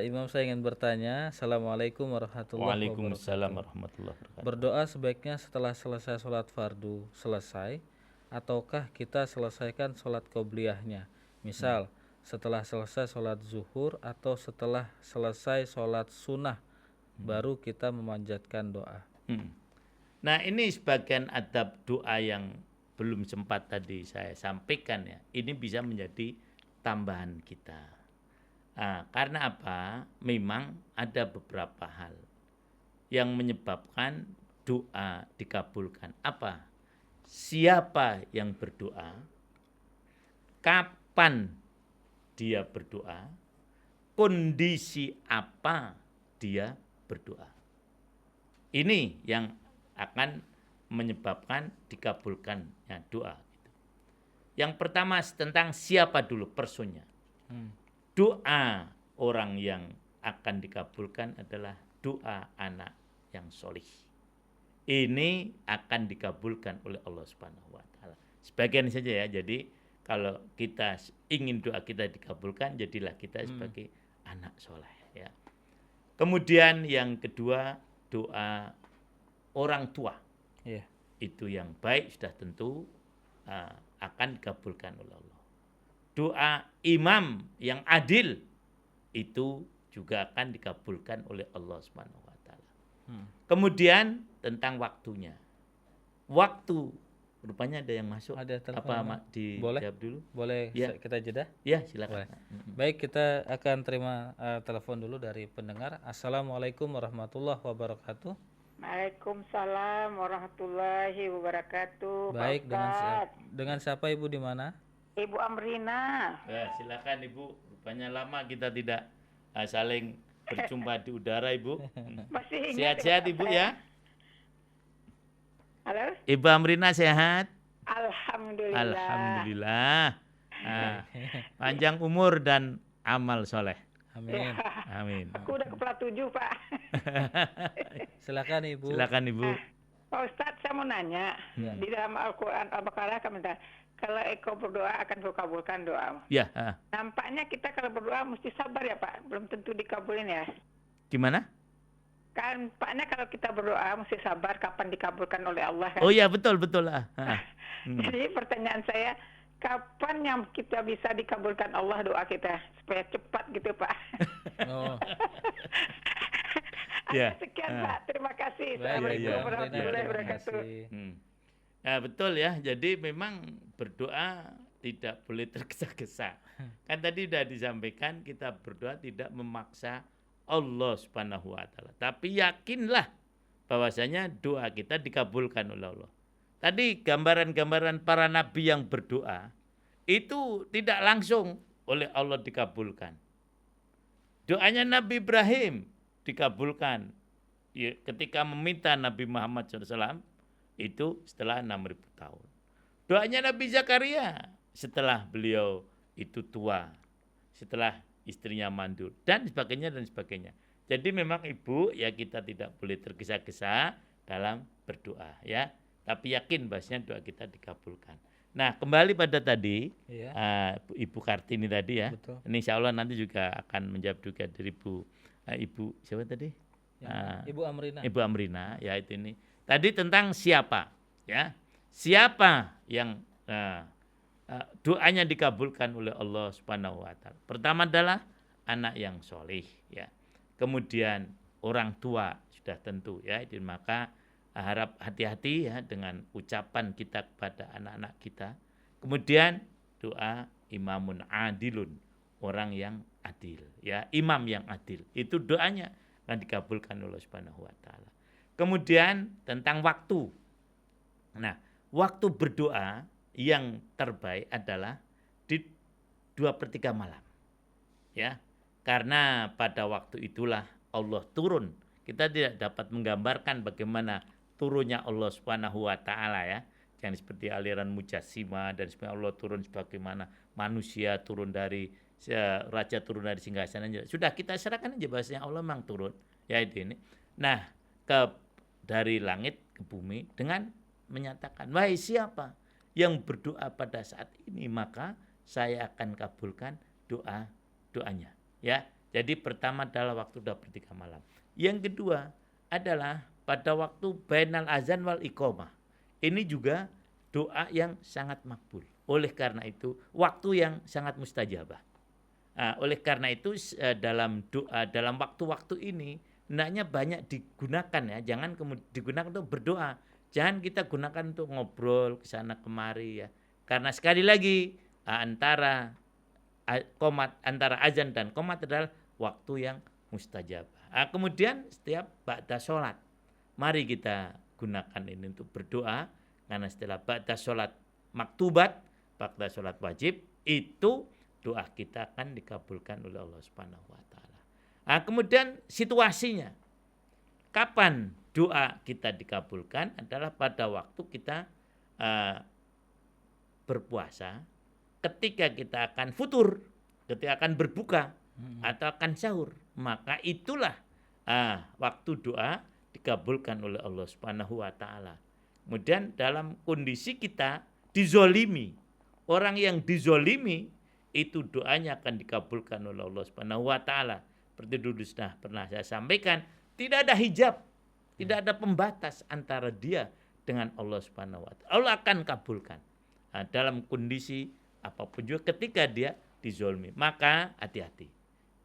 Imam, saya ingin bertanya. Assalamualaikum warahmatullahi wabarakatuh. Waalaikumsalam warahmatullahi wabarakatuh. Berdoa sebaiknya setelah selesai sholat fardu selesai, ataukah kita selesaikan sholat qobliyahnya? Misal setelah selesai sholat zuhur atau setelah selesai sholat sunnah baru kita memanjatkan doa. Nah, ini sebagian adab doa yang belum sempat tadi saya sampaikan ya. Ini bisa menjadi tambahan kita. Karena apa? Memang ada beberapa hal yang menyebabkan doa dikabulkan. Apa? Siapa yang berdoa? Kapan dia berdoa? Kondisi apa dia berdoa? Ini yang akan menyebabkan dikabulkannya doa. Yang pertama tentang siapa dulu personnya. Doa orang yang akan dikabulkan adalah doa anak yang solih. Ini akan dikabulkan oleh Allah Subhanahu wa taala. Sebagian saja ya. Jadi kalau kita ingin doa kita dikabulkan, jadilah kita sebagai anak soleh ya. Kemudian yang kedua, doa orang tua. Itu yang baik sudah tentu akan dikabulkan oleh Allah. Doa imam yang adil itu juga akan dikabulkan oleh Allah Subhanahu wa taala. Kemudian tentang waktunya. Waktu rupanya ada yang masuk. Ada telepon. Apa dijawab dulu? Boleh ya. Kita jeda? Ya, silakan. Baik, kita akan terima telepon dulu dari pendengar. Assalamualaikum warahmatullahi wabarakatuh. Waalaikumsalam warahmatullahi wabarakatuh. Baik, dengan siapa Ibu di mana? Ibu Amrina. Ya, silakan Ibu. Rupanya lama kita tidak saling berjumpa di udara Ibu. Masih Sehat-sehat Ibu ya. Halo? Ibu Amrina sehat? Alhamdulillah. Alhamdulillah. Panjang umur dan amal soleh. Amin. Amin. Aku udah kepala 7 Pak. Silakan Ibu. Silakan Ibu. Pak Ustadz, saya mau nanya. Di dalam Al-Quran Al-Baqarah komentar, kalau engkau berdoa akan kukabulkan doamu. Ya. Nampaknya kita kalau berdoa mesti sabar ya Pak. Belum tentu dikabulin ya. Gimana? Kan Paknya kalau kita berdoa mesti sabar kapan dikabulkan oleh Allah kan. Oh ya, betul lah. Jadi pertanyaan saya, kapan yang kita bisa dikabulkan Allah doa kita supaya cepat gitu Pak? Ya. Sekian Pak, terima kasih. Assalamualaikum warahmatullahi wabarakatuh. Ya, betul ya. Jadi memang berdoa tidak boleh tergesa-gesa. Kan tadi sudah disampaikan kita berdoa tidak memaksa Allah Subhanahu wa taala. Tapi yakinlah bahwasanya doa kita dikabulkan oleh Allah. Tadi gambaran-gambaran para nabi yang berdoa itu tidak langsung oleh Allah dikabulkan. Doanya Nabi Ibrahim dikabulkan ketika meminta Nabi Muhammad SAW itu setelah 6.000 tahun. Doanya Nabi Zakaria setelah beliau itu tua, setelah istrinya mandul dan sebagainya dan sebagainya. Jadi memang Ibu ya kita tidak boleh tergesa-gesa dalam berdoa ya. Tapi yakin bahasanya doa kita dikabulkan. Nah, kembali pada tadi Iya. Ibu Kartini tadi ya. Betul. Ini insya Allah nanti juga akan menjawab juga dari Ibu siapa tadi? Ibu Amrina. Ibu Amrina ya itu ini. Tadi tentang siapa ya. Siapa yang doanya dikabulkan oleh Allah Subhanahu wa taala. Pertama adalah anak yang soleh ya. Kemudian orang tua sudah tentu ya. Jadi maka harap hati-hati ya dengan ucapan kita kepada anak-anak kita. Kemudian doa imamun adilun, orang yang adil ya, imam yang adil. Itu doanya akan dikabulkan oleh Subhanahu wa taala. Kemudian tentang waktu. Nah, waktu berdoa yang terbaik adalah di 2/3 malam. Ya. Karena pada waktu itulah Allah turun. Kita tidak dapat menggambarkan bagaimana turunnya Allah Subhanahu wa taala ya. Yang seperti aliran Mujassima dan sebenarnya Allah turun sebagaimana manusia turun dari raja turun dari singgasana. Sudah kita serahkan aja bahasanya Allah memang turun. Ya itu ini. Nah, dari langit ke bumi dengan menyatakan, wahai siapa yang berdoa pada saat ini, maka saya akan kabulkan doanya. Ya, jadi pertama adalah waktu 2/3 malam. Yang kedua adalah pada waktu bainal azan wal iqamah. Ini juga doa yang sangat makbul. Oleh karena itu, waktu yang sangat mustajabah. Oleh karena itu dalam doa dalam waktu-waktu ini hendaknya banyak digunakan ya, jangan kemudian digunakan untuk berdoa. Jangan kita gunakan untuk ngobrol ke sana kemari ya. Karena sekali lagi antara azan dan qomat adalah waktu yang mustajabah. Kemudian setiap ba'da sholat, mari kita gunakan ini untuk berdoa. Karena setelah ba'da sholat maktubat, ba'da sholat wajib, itu doa kita akan dikabulkan oleh Allah Subhanahu wa taala. Kemudian situasinya, kapan doa kita dikabulkan adalah pada waktu kita berpuasa, ketika kita akan futur, ketika akan berbuka atau akan sahur, maka itulah waktu doa dikabulkan oleh Allah Subhanahu wa taala. Kemudian dalam kondisi kita dizolimi, orang yang dizolimi itu doanya akan dikabulkan oleh Allah Subhanahu wa taala. Seperti dulu sudah pernah saya sampaikan, tidak ada hijab, tidak ada pembatas antara dia dengan Allah Subhanahu wa taala. Allah akan kabulkan dalam kondisi apapun juga ketika dia dizolimi. Maka hati-hati,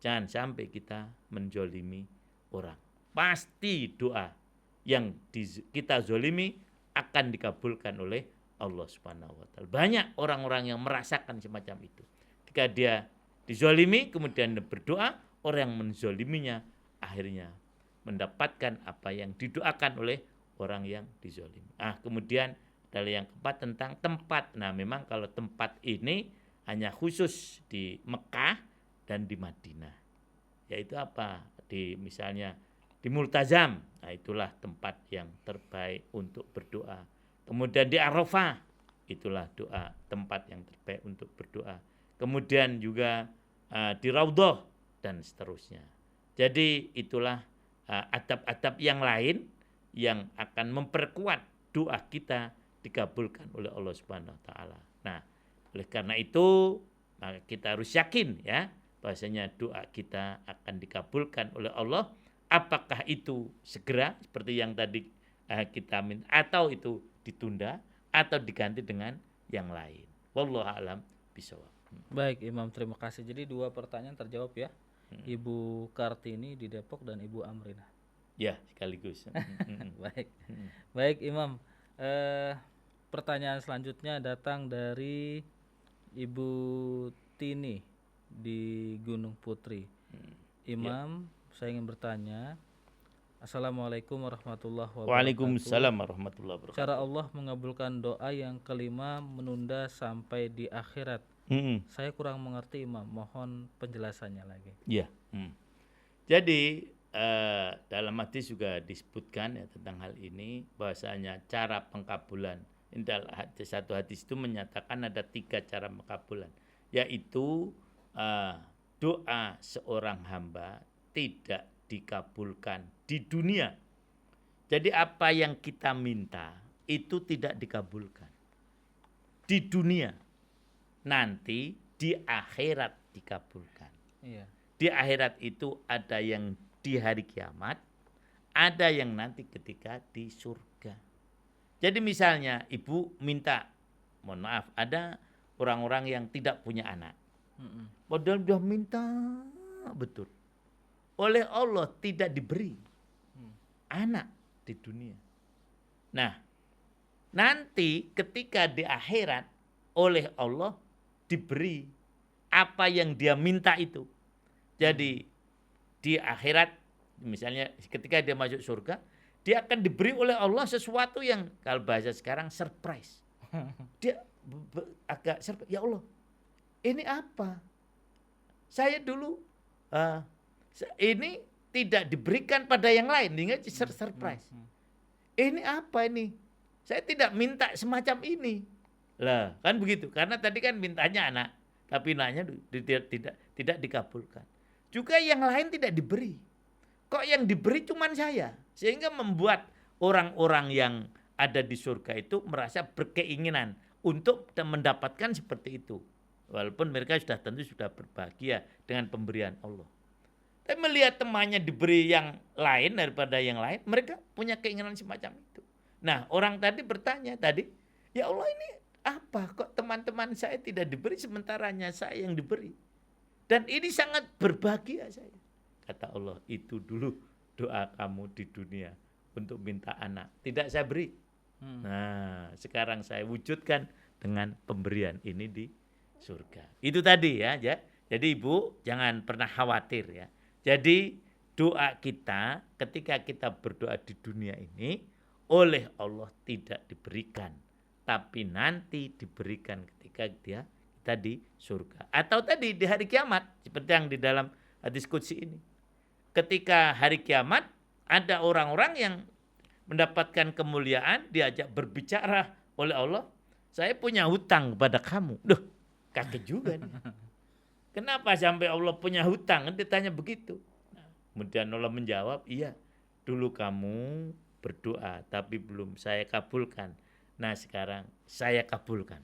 jangan sampai kita menzolimi orang. Pasti doa yang kita zolimi akan dikabulkan oleh Allah Subhanahu wa taala. Banyak orang-orang yang merasakan semacam itu. Ketika dia dizolimi kemudian berdoa, orang yang menzoliminya akhirnya mendapatkan apa yang didoakan oleh orang yang dizolimi. Kemudian adalah yang keempat tentang tempat. Nah, memang kalau tempat ini hanya khusus di Mekah dan di Madinah. Yaitu apa? Misalnya di Multazam. Nah, itulah tempat yang terbaik untuk berdoa. Kemudian di Arafah, itulah tempat yang terbaik untuk berdoa. Kemudian juga di Raudhah dan seterusnya. Jadi itulah adab-adab yang lain yang akan memperkuat doa kita dikabulkan oleh Allah Subhanahu wa taala. Nah, oleh karena itu maka kita harus yakin ya bahwasanya doa kita akan dikabulkan oleh Allah. Apakah itu segera seperti yang tadi kita minta, atau itu ditunda atau diganti dengan yang lain. Wallahu a'lam bishawab. Baik Imam, terima kasih. Jadi 2 pertanyaan terjawab ya. Ibu Kartini di Depok dan Ibu Amrina. Ya, sekaligus. Baik. Baik Imam. Pertanyaan selanjutnya datang dari Ibu Tini di Gunung Putri. Imam, saya ingin bertanya. Assalamualaikum warahmatullahi wabarakatuh. Waalaikumsalam warahmatullahi wabarakatuh. Cara Allah mengabulkan doa yang kelima menunda sampai di akhirat. Saya kurang mengerti Imam, mohon penjelasannya lagi. Ya. Jadi dalam hadis juga disebutkan ya tentang hal ini, bahwasanya cara pengkabulan. Satu hadis itu menyatakan ada 3 cara pengkabulan, yaitu doa seorang hamba tidak dikabulkan di dunia. Jadi apa yang kita minta itu tidak dikabulkan di dunia, nanti di akhirat dikabulkan. Iya. Di akhirat itu ada yang di hari kiamat, ada yang nanti ketika di surga. Jadi misalnya ibu minta, mohon maaf, ada orang-orang yang tidak punya anak. Padahal sudah minta betul. Oleh Allah tidak diberi anak di dunia. Nah, nanti ketika di akhirat oleh Allah diberi apa yang dia minta itu. Jadi di akhirat misalnya ketika dia masuk surga, dia akan diberi oleh Allah sesuatu yang kalau bahasa sekarang surprise. Dia agak surprise. Ya Allah, ini apa? Saya dulu ini tidak diberikan pada yang lain, ingat surprise. Ini apa ini? Saya tidak minta semacam ini. Lah, kan begitu. Karena tadi kan mintanya anak, tapi anaknya tidak dikabulkan. Juga yang lain tidak diberi. Kok yang diberi cuma saya? Sehingga membuat orang-orang yang ada di surga itu merasa berkeinginan untuk mendapatkan seperti itu. Walaupun mereka tentu sudah berbahagia dengan pemberian Allah. Tapi melihat temannya diberi yang lain daripada yang lain, mereka punya keinginan semacam itu. Nah, orang tadi bertanya tadi, ya Allah ini apa? Kok teman-teman saya tidak diberi sementaranya saya yang diberi? Dan ini sangat berbahagia saya. Kata Allah, itu dulu doa kamu di dunia untuk minta anak. Tidak saya beri. Nah, sekarang saya wujudkan dengan pemberian ini di surga. Itu tadi ya. Jadi ibu jangan pernah khawatir ya. Jadi doa kita ketika kita berdoa di dunia ini oleh Allah tidak diberikan. Tapi nanti diberikan ketika kita di surga. Atau tadi di hari kiamat. Seperti yang di dalam hadis qudsi ini. Ketika hari kiamat ada orang-orang yang mendapatkan kemuliaan, diajak berbicara oleh Allah. Saya punya hutang kepada kamu. Duh, kaget juga nih. Kenapa sampai Allah punya hutang? Kan ditanya begitu. Nah, kemudian Allah menjawab, iya dulu kamu berdoa tapi belum saya kabulkan. Nah sekarang saya kabulkan.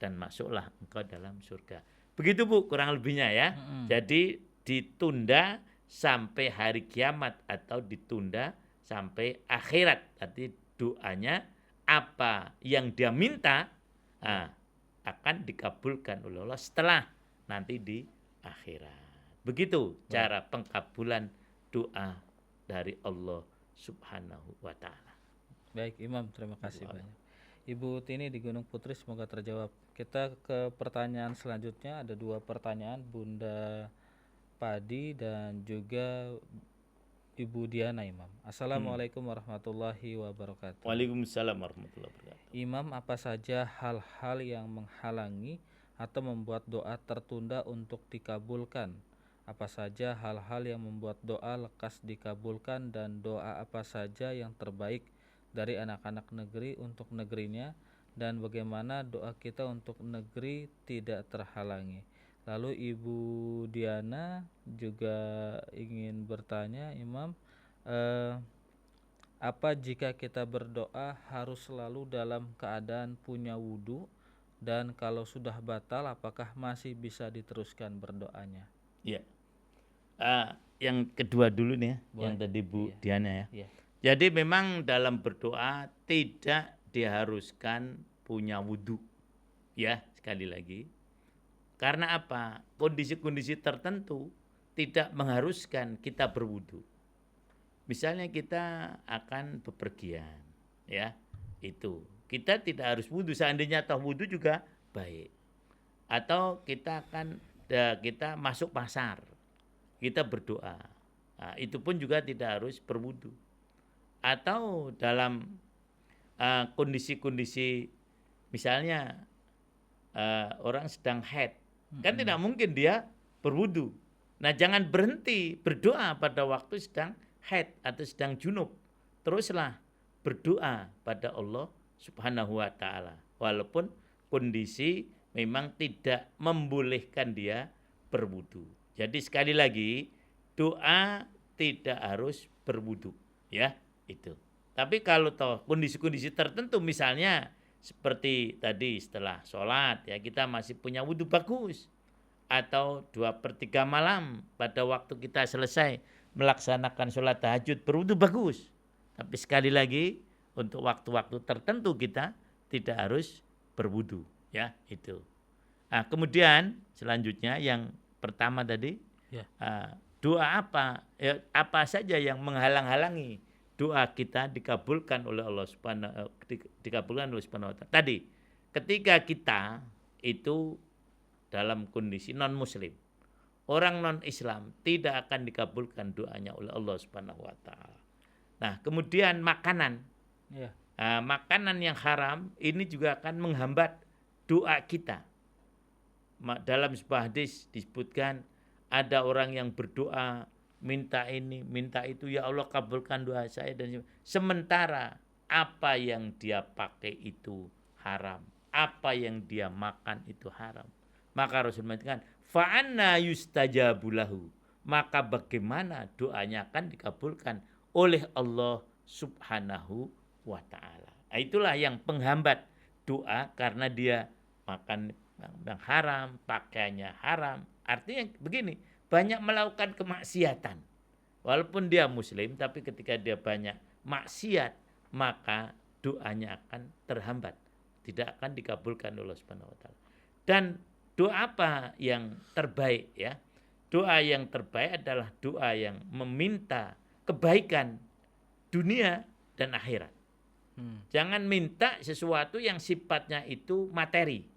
Dan masuklah engkau dalam surga. Begitu Bu kurang lebihnya ya. Jadi ditunda sampai hari kiamat atau ditunda sampai akhirat. Tadi doanya apa yang dia minta akan dikabulkan oleh Allah setelah nanti di akhirat. Begitu cara pengkabulan doa dari Allah Subhanahu wa taala. Baik Imam, terima kasih banyak. Ibu Tini di Gunung Putri semoga terjawab. Kita ke pertanyaan selanjutnya, ada 2 pertanyaan, Bunda Padi dan juga Ibu Diana Imam. Assalamualaikum warahmatullahi wabarakatuh. Waalaikumsalam warahmatullahi wabarakatuh. Imam, apa saja hal-hal yang menghalangi atau membuat doa tertunda untuk dikabulkan? Apa saja hal-hal yang membuat doa lekas dikabulkan dan doa apa saja yang terbaik dari anak-anak negeri untuk negerinya dan bagaimana doa kita untuk negeri tidak terhalangi? Lalu Ibu Diana juga ingin bertanya, Imam, apa jika kita berdoa harus selalu dalam keadaan punya wudhu? Dan kalau sudah batal, apakah masih bisa diteruskan berdoanya? Ya, yang kedua dulu nih ya, Boleh. yang tadi Bu Diana ya. Iya. Jadi memang dalam berdoa tidak diharuskan punya wudhu. Ya, sekali lagi. Karena apa? Kondisi-kondisi tertentu tidak mengharuskan kita berwudhu. Misalnya kita akan bepergian, ya, itu. Kita tidak harus wudhu, seandainya tahu wudhu juga baik. Atau kita masuk pasar, kita berdoa. Nah, itu pun juga tidak harus berwudhu. Atau dalam kondisi-kondisi misalnya orang sedang haid, kan tidak mungkin dia berwudhu. Nah jangan berhenti berdoa pada waktu sedang haid atau sedang junub. Teruslah berdoa pada Allah Subhanahu wa ta'ala. Walaupun kondisi memang tidak membolehkan dia berwudhu. Jadi sekali lagi doa tidak harus berwudu, ya itu. Tapi kalau toh kondisi-kondisi tertentu, misalnya seperti tadi setelah sholat ya kita masih punya wudu bagus, atau 2/3 malam pada waktu kita selesai melaksanakan sholat tahajud berwudu bagus. Tapi sekali lagi untuk waktu-waktu tertentu kita tidak harus berwudu, ya itu. Nah, kemudian selanjutnya yang pertama tadi, Ya. doa apa? Ya, apa saja yang menghalang-halangi doa kita dikabulkan oleh Allah dikabulkan oleh Subhanahu wa taala. Tadi ketika kita itu dalam kondisi non muslim, orang non Islam tidak akan dikabulkan doanya oleh Allah Subhanahu wa taala. Nah, kemudian makanan. Ya. Makanan yang haram ini juga akan menghambat doa kita. Dalam sebuah hadis disebutkan ada orang yang berdoa minta ini, minta itu, ya Allah kabulkan doa saya, dan sementara apa yang dia pakai itu haram, apa yang dia makan itu haram. Maka Rasul mengatakan, fa'anna yustajabu lahu, maka bagaimana doanya akan dikabulkan oleh Allah Subhanahu wa ta'ala. Itulah yang penghambat doa, karena dia makan yang haram, pakaiannya haram. Artinya begini, banyak melakukan kemaksiatan. Walaupun dia muslim, tapi ketika dia banyak maksiat, maka doanya akan terhambat, tidak akan dikabulkan oleh Allah Subhanahu wa taala. Dan doa apa yang terbaik, ya? Doa yang terbaik adalah doa yang meminta kebaikan dunia dan akhirat. Jangan minta sesuatu yang sifatnya itu materi.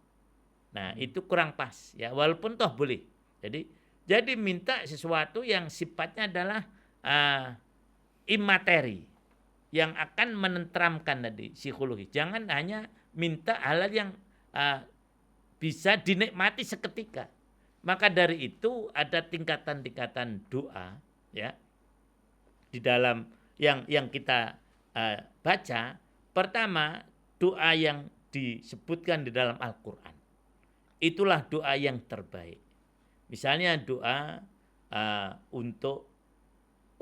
Nah, itu kurang pas, ya, walaupun toh boleh. Jadi minta sesuatu yang sifatnya adalah imateri, yang akan menenteramkan tadi psikologi. Jangan hanya minta hal yang bisa dinikmati seketika. Maka dari itu ada tingkatan-tingkatan doa, ya, di dalam yang kita baca. Pertama, doa yang disebutkan di dalam Al-Quran. Itulah doa yang terbaik. Misalnya doa untuk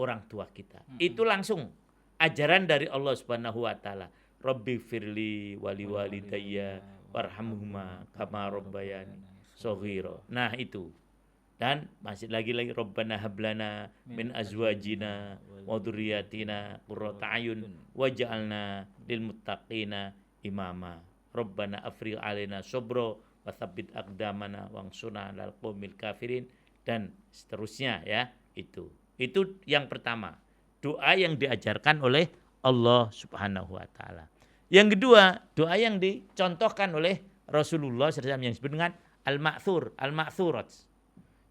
orang tua kita. Itu langsung ajaran dari Allah Subhanahu wa taala. Rabbi firli wali walidayya warhamhuma kama rabbayani shaghira. Nah, itu. Dan masih lagi Rabbana hablana min azwajina wa dzurriyyatina qurrata ayun waj'alna lil muttaqina imama. Rabbana afrigh alaina sabra wa tsabbit aqdamana wansurna 'alal qaumil kafirin, dan seterusnya, ya. Itu yang pertama, doa yang diajarkan oleh Allah Subhanahu wa taala. Yang kedua, doa yang dicontohkan oleh Rasulullah SAW yang disebut dengan al-ma'thurat.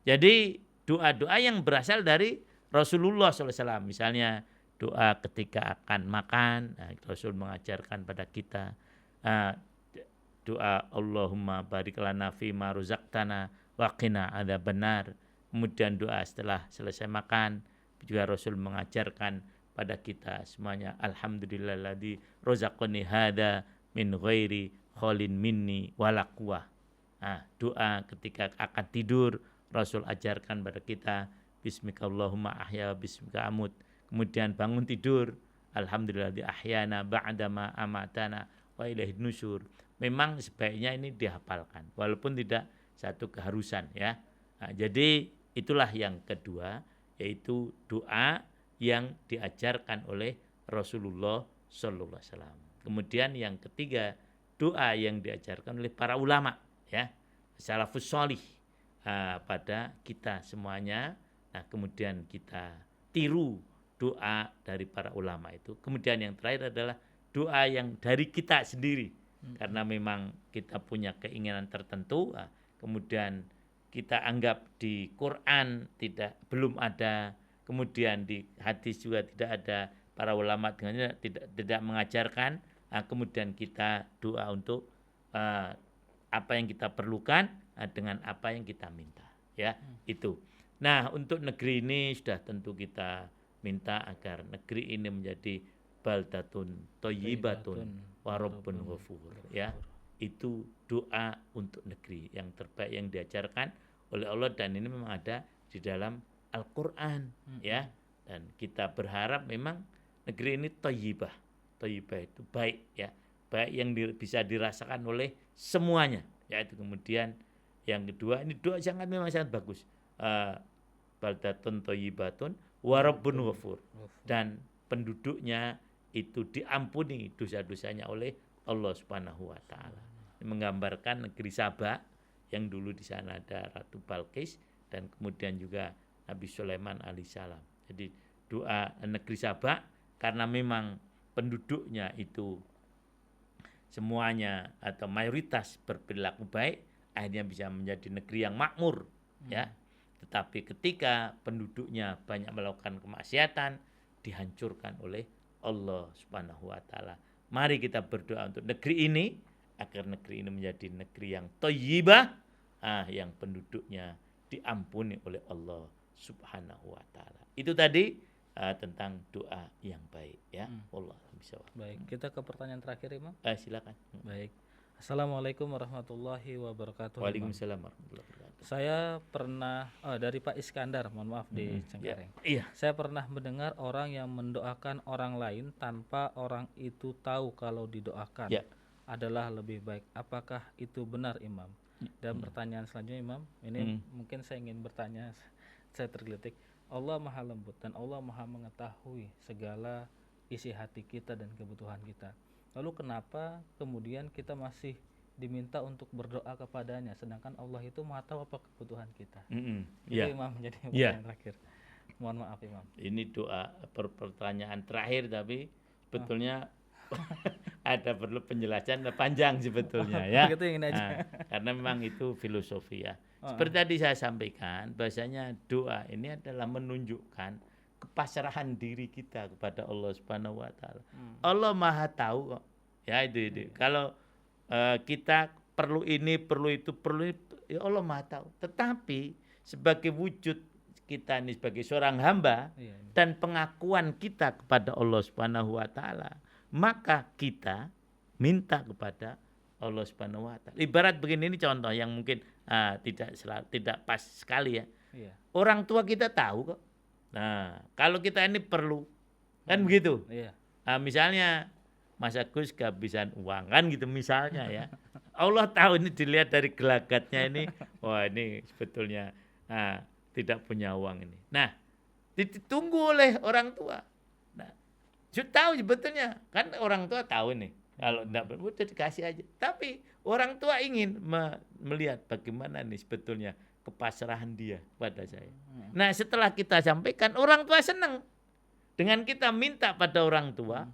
Jadi doa-doa yang berasal dari Rasulullah SAW. Misalnya doa ketika akan makan, Rasul mengajarkan pada kita doa Allahumma barik lana fima razaqtana wa qina adzabannar. Kemudian doa setelah selesai makan juga Rasul mengajarkan pada kita semuanya, alhamdulillahilladzi razaqani hada min ghairi khalin minni wala quwwah. Doa ketika akan tidur Rasul ajarkan pada kita, bismikallahumma ahya bismika amut. Kemudian bangun tidur, alhamdulilladzi ahyana ba'dama amatana wa ilaihin nusyur. Memang sebaiknya ini dihafalkan, walaupun tidak satu keharusan, ya. Jadi itulah yang kedua, yaitu doa yang diajarkan oleh Rasulullah sallallahu alaihi wasallam. Kemudian yang ketiga, doa yang diajarkan oleh para ulama, ya, salafus sholih, pada kita semuanya. Nah, kemudian kita tiru doa dari para ulama itu. Kemudian yang terakhir adalah doa yang dari kita sendiri, karena memang kita punya keinginan tertentu, kemudian kita anggap di Quran belum ada, kemudian di hadis juga tidak ada, para ulama dengan tidak mengajarkan. Kemudian kita doa untuk apa yang kita perlukan dengan apa yang kita minta, ya. Itu. Nah, untuk negeri ini sudah tentu kita minta agar negeri ini menjadi baldatun thayyibatun wa rabbun ghafur, ya. Itu doa untuk negeri yang terbaik yang diajarkan oleh Allah, dan ini memang ada di dalam Al-Qur'an, ya. Dan kita berharap memang negeri ini thayyibah. Thayyibah itu baik ya, baik yang bisa dirasakan oleh semuanya. Yaitu kemudian yang kedua, ini doa memang sangat bagus. Baldatun thayyibatun wa rabbun ghafur. Dan penduduknya itu diampuni dosa-dosanya oleh Allah Subhanahu wa taala. Menggambarkan negeri Sabah yang dulu di sana ada Ratu Balqis dan kemudian juga Nabi Sulaiman alaihissalam. Jadi doa negeri Sabah karena memang penduduknya itu semuanya atau mayoritas berperilaku baik, akhirnya bisa menjadi negeri yang makmur, ya. Tetapi ketika penduduknya banyak melakukan kemaksiatan, dihancurkan oleh Allah Subhanahu wa taala. Mari kita berdoa untuk negeri ini agar negeri ini menjadi negeri yang thayyibah, yang penduduknya diampuni oleh Allah Subhanahu wa taala. Itu tadi tentang doa yang baik, ya. Allah bisa. Baik, kita ke pertanyaan terakhir, Imam. Silakan. Baik. Assalamualaikum warahmatullahi wabarakatuh. Waalaikumsalam warahmatullahi wabarakatuh. Saya pernah dari Pak Iskandar, mohon maaf di Cengkareng. Iya. Saya pernah mendengar orang yang mendoakan orang lain tanpa orang itu tahu kalau didoakan adalah lebih baik. Apakah itu benar, Imam? Dan pertanyaan selanjutnya, Imam, ini mungkin saya ingin bertanya, saya tergelitik. Allah Maha Lembut dan Allah Maha mengetahui segala isi hati kita dan kebutuhan kita. Lalu kenapa kemudian kita masih diminta untuk berdoa kepadanya, sedangkan Allah itu Maha tahu apa kebutuhan kita? Itu Imam menjadi pertanyaan terakhir. Mohon maaf, Imam. Ini doa pertanyaan terakhir, tapi sebetulnya ada perlu penjelasan panjang sebetulnya, ya. Begitu ingin aja. Karena memang itu filosofi, ya. Seperti tadi saya sampaikan, bahasanya doa ini adalah menunjukkan kepasrahan diri kita kepada Allah Subhanahu wa taala. Allah Maha tahu kok. Ya itu. Kalau kita perlu ini, perlu itu, ya Allah Maha tahu. Tetapi sebagai wujud kita ini sebagai seorang hamba dan pengakuan kita kepada Allah Subhanahu wa taala, maka kita minta kepada Allah Subhanahu wa taala. Ibarat begini, ini contoh yang mungkin tidak pas sekali, ya. Orang tua kita tahu kok. Nah, kalau kita ini perlu, kan begitu. Misalnya Mas Agus kehabisan uang, kan gitu misalnya, ya. Allah tahu, ini dilihat dari gelagatnya ini, wah ini sebetulnya tidak punya uang ini. Nah, ditunggu oleh orang tua. Nah, sudah tahu sebetulnya, kan orang tua tahu nih. Kalau tidak udah dikasih aja. Tapi orang tua ingin melihat bagaimana nih sebetulnya kepasrahan dia pada saya. Nah, setelah kita sampaikan, orang tua senang. Dengan kita minta pada orang tua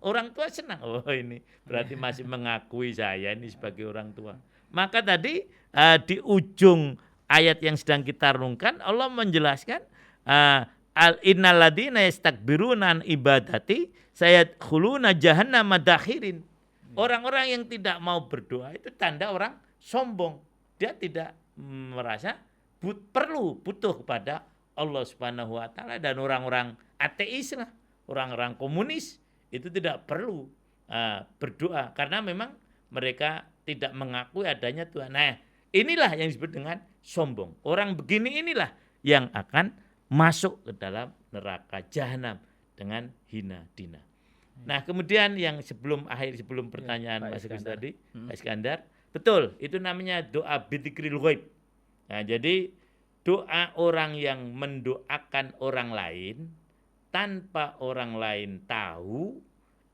senang. Oh, ini berarti masih mengakui saya ini sebagai orang tua. Maka tadi di ujung ayat yang sedang kita renungkan, Allah menjelaskan innal ladzina yastakbiruna an ibadati sayadkhuluna jahannama dakhirin. Orang-orang yang tidak mau berdoa itu tanda orang sombong. Dia tidak merasa butuh kepada Allah Subhanahu wa taala. Dan orang-orang ateis lah, orang-orang komunis itu tidak perlu berdoa karena memang mereka tidak mengakui adanya Tuhan. Nah, inilah yang disebut dengan sombong. Orang begini inilah yang akan masuk ke dalam neraka jahanam dengan hina dina. Nah, kemudian yang sebelum pertanyaan Mas Agus tadi, Pak Iskandar, betul, itu namanya doa bidzikril ghaib. Nah, jadi doa orang yang mendoakan orang lain tanpa orang lain tahu,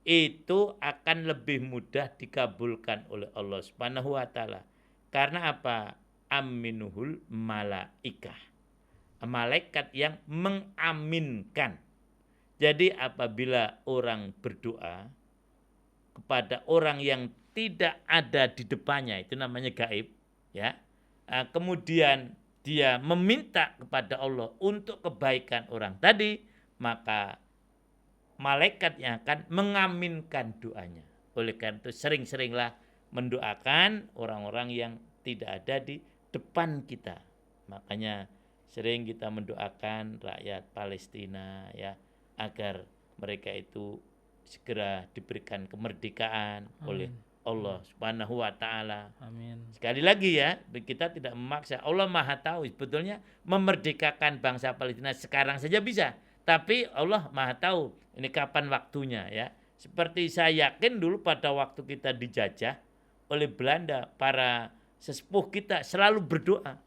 itu akan lebih mudah dikabulkan oleh Allah Subhanahu wa taala. Karena apa? Aminuhul malaikah. Malaikat yang mengaminkan. Jadi apabila orang berdoa kepada orang yang tidak ada di depannya, itu namanya gaib, ya. Kemudian dia meminta kepada Allah untuk kebaikan orang tadi, maka malaikat yang akan mengaminkan doanya. Oleh karena itu sering-seringlah mendoakan orang-orang yang tidak ada di depan kita. Makanya sering kita mendoakan rakyat Palestina, ya, agar mereka itu segera diberikan kemerdekaan oleh Allah Subhanahu wa taala. Amin. Sekali lagi, ya, kita tidak memaksa. Allah Maha tahu sebetulnya memerdekakan bangsa Palestina sekarang saja bisa, Tapi Allah Maha tahu ini kapan waktunya ya. Seperti saya yakin dulu pada waktu kita dijajah oleh Belanda, para sesepuh kita selalu berdoa.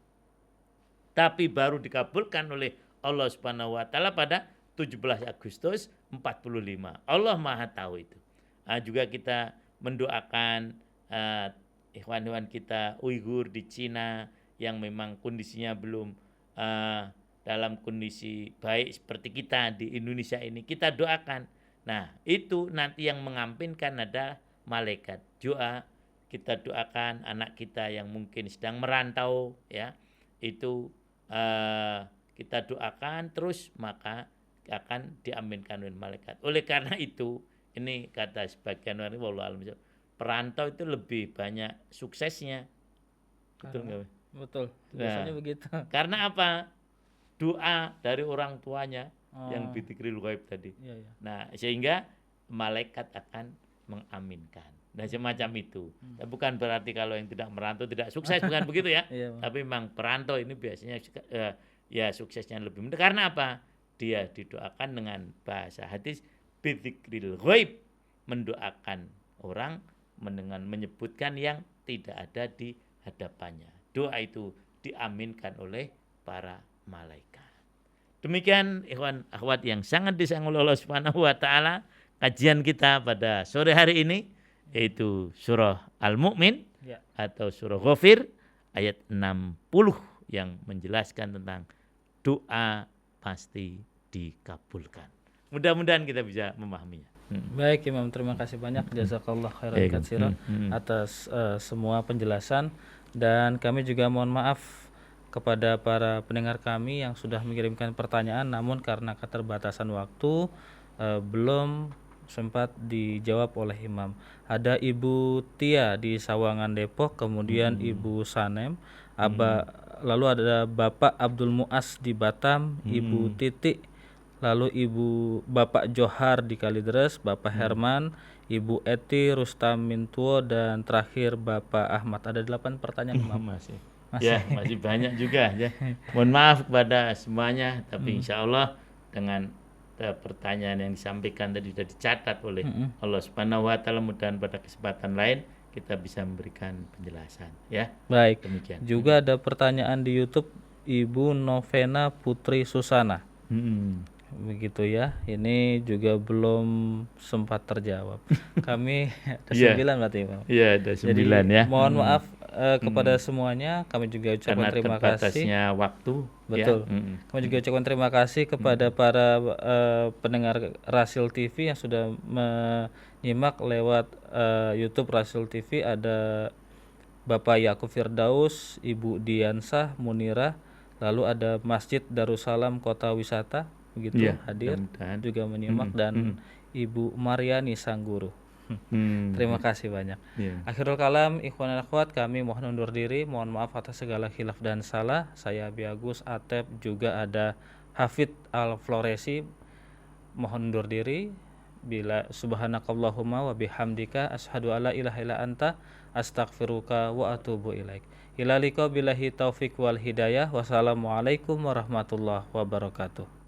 Tapi baru dikabulkan oleh Allah Subhanahu wa taala pada 17 Agustus 45. Allah Maha tahu itu. Juga kita mendoakan ikhwan-ikhwan kita Uighur di Cina yang memang kondisinya belum dalam kondisi baik seperti kita di Indonesia ini, kita doakan. Nah, itu nanti yang mengampinkan ada malaikat. Kita doakan anak kita yang mungkin sedang merantau ya. Itu kita doakan terus, maka akan diaminkan oleh malaikat. Oleh karena itu, ini kata sebagian orang, wallahu a'lam, perantau itu lebih banyak suksesnya. Betul nggak? Betul, biasanya begitu. Karena apa? Doa dari orang tuanya yang bidzikril ghaib tadi. Iya. Nah, sehingga malaikat akan mengaminkan. Nah, semacam itu. Bukan berarti kalau yang tidak merantau tidak sukses, bukan begitu ya. Iya, Tapi memang perantau ini biasanya ya suksesnya lebih mudah. Karena apa? Dia didoakan dengan bahasa hadis bidzikril ghaib, mendoakan orang dengan menyebutkan yang tidak ada di hadapannya. Doa itu diaminkan oleh para malaikat. Demikian ikhwan akhwat yang sangat disayang oleh Allah Subhanahu wa taala, kajian kita pada sore hari ini yaitu surah Al-Mu'min atau surah Ghafir ayat 60 yang menjelaskan tentang doa pasti dikabulkan. Mudah-mudahan kita bisa memahaminya. Baik Imam, terima kasih banyak, jazakallah khairan katsiran atas semua penjelasan, dan kami juga mohon maaf kepada para pendengar kami yang sudah mengirimkan pertanyaan namun karena keterbatasan waktu belum sempat dijawab oleh Imam. Ada Ibu Tia di Sawangan Depok, kemudian Ibu Sanem, lalu ada Bapak Abdul Muas di Batam, Ibu Titik, lalu Bapak Johar di Kalideres, Bapak Herman, Ibu Eti, Rustam Mintuo, dan terakhir Bapak Ahmad. Ada 8 pertanyaan Imam. Masih. Ya, masih banyak juga ya. Mohon maaf kepada semuanya, tapi insya Allah dengan pertanyaan yang disampaikan tadi sudah dicatat oleh Allah Subhanahu wa taala, mudah-mudahan pada kesempatan lain kita bisa memberikan penjelasan ya. Baik. Demikian. Juga ada pertanyaan di YouTube Ibu Novena Putri Susana. Begitu ya. Ini juga belum sempat terjawab. Kami ada 9 berarti, Pak. Iya, ada 9 Jadi, ya. Mohon maaf kepada semuanya, kami juga ucapkan terima kasih. Karena waktu. Betul. Ya. Kami juga ucapkan terima kasih kepada para pendengar Rasil TV yang sudah menyimak lewat YouTube Rasil TV. Ada Bapak Yakub Firdaus, Ibu Diansah Munirah, lalu ada Masjid Darussalam Kota Wisata begitu hadir juga menyimak, dan Ibu Mariani Sangguru. Terima kasih banyak. Akhirul kalam, ikhwan dan akhwat, kami mohon undur diri, mohon maaf atas segala khilaf dan salah. Saya Abi Agus Atep, juga ada Hafid Al Floresi, mohon undur diri. Bila subhanakallahumma wa bihamdika asyhadu alla ilaha illa anta astaghfiruka wa atubu ilaik. Ila liqa billahi taufik wal hidayah. Wassalamualaikum warahmatullahi wabarakatuh.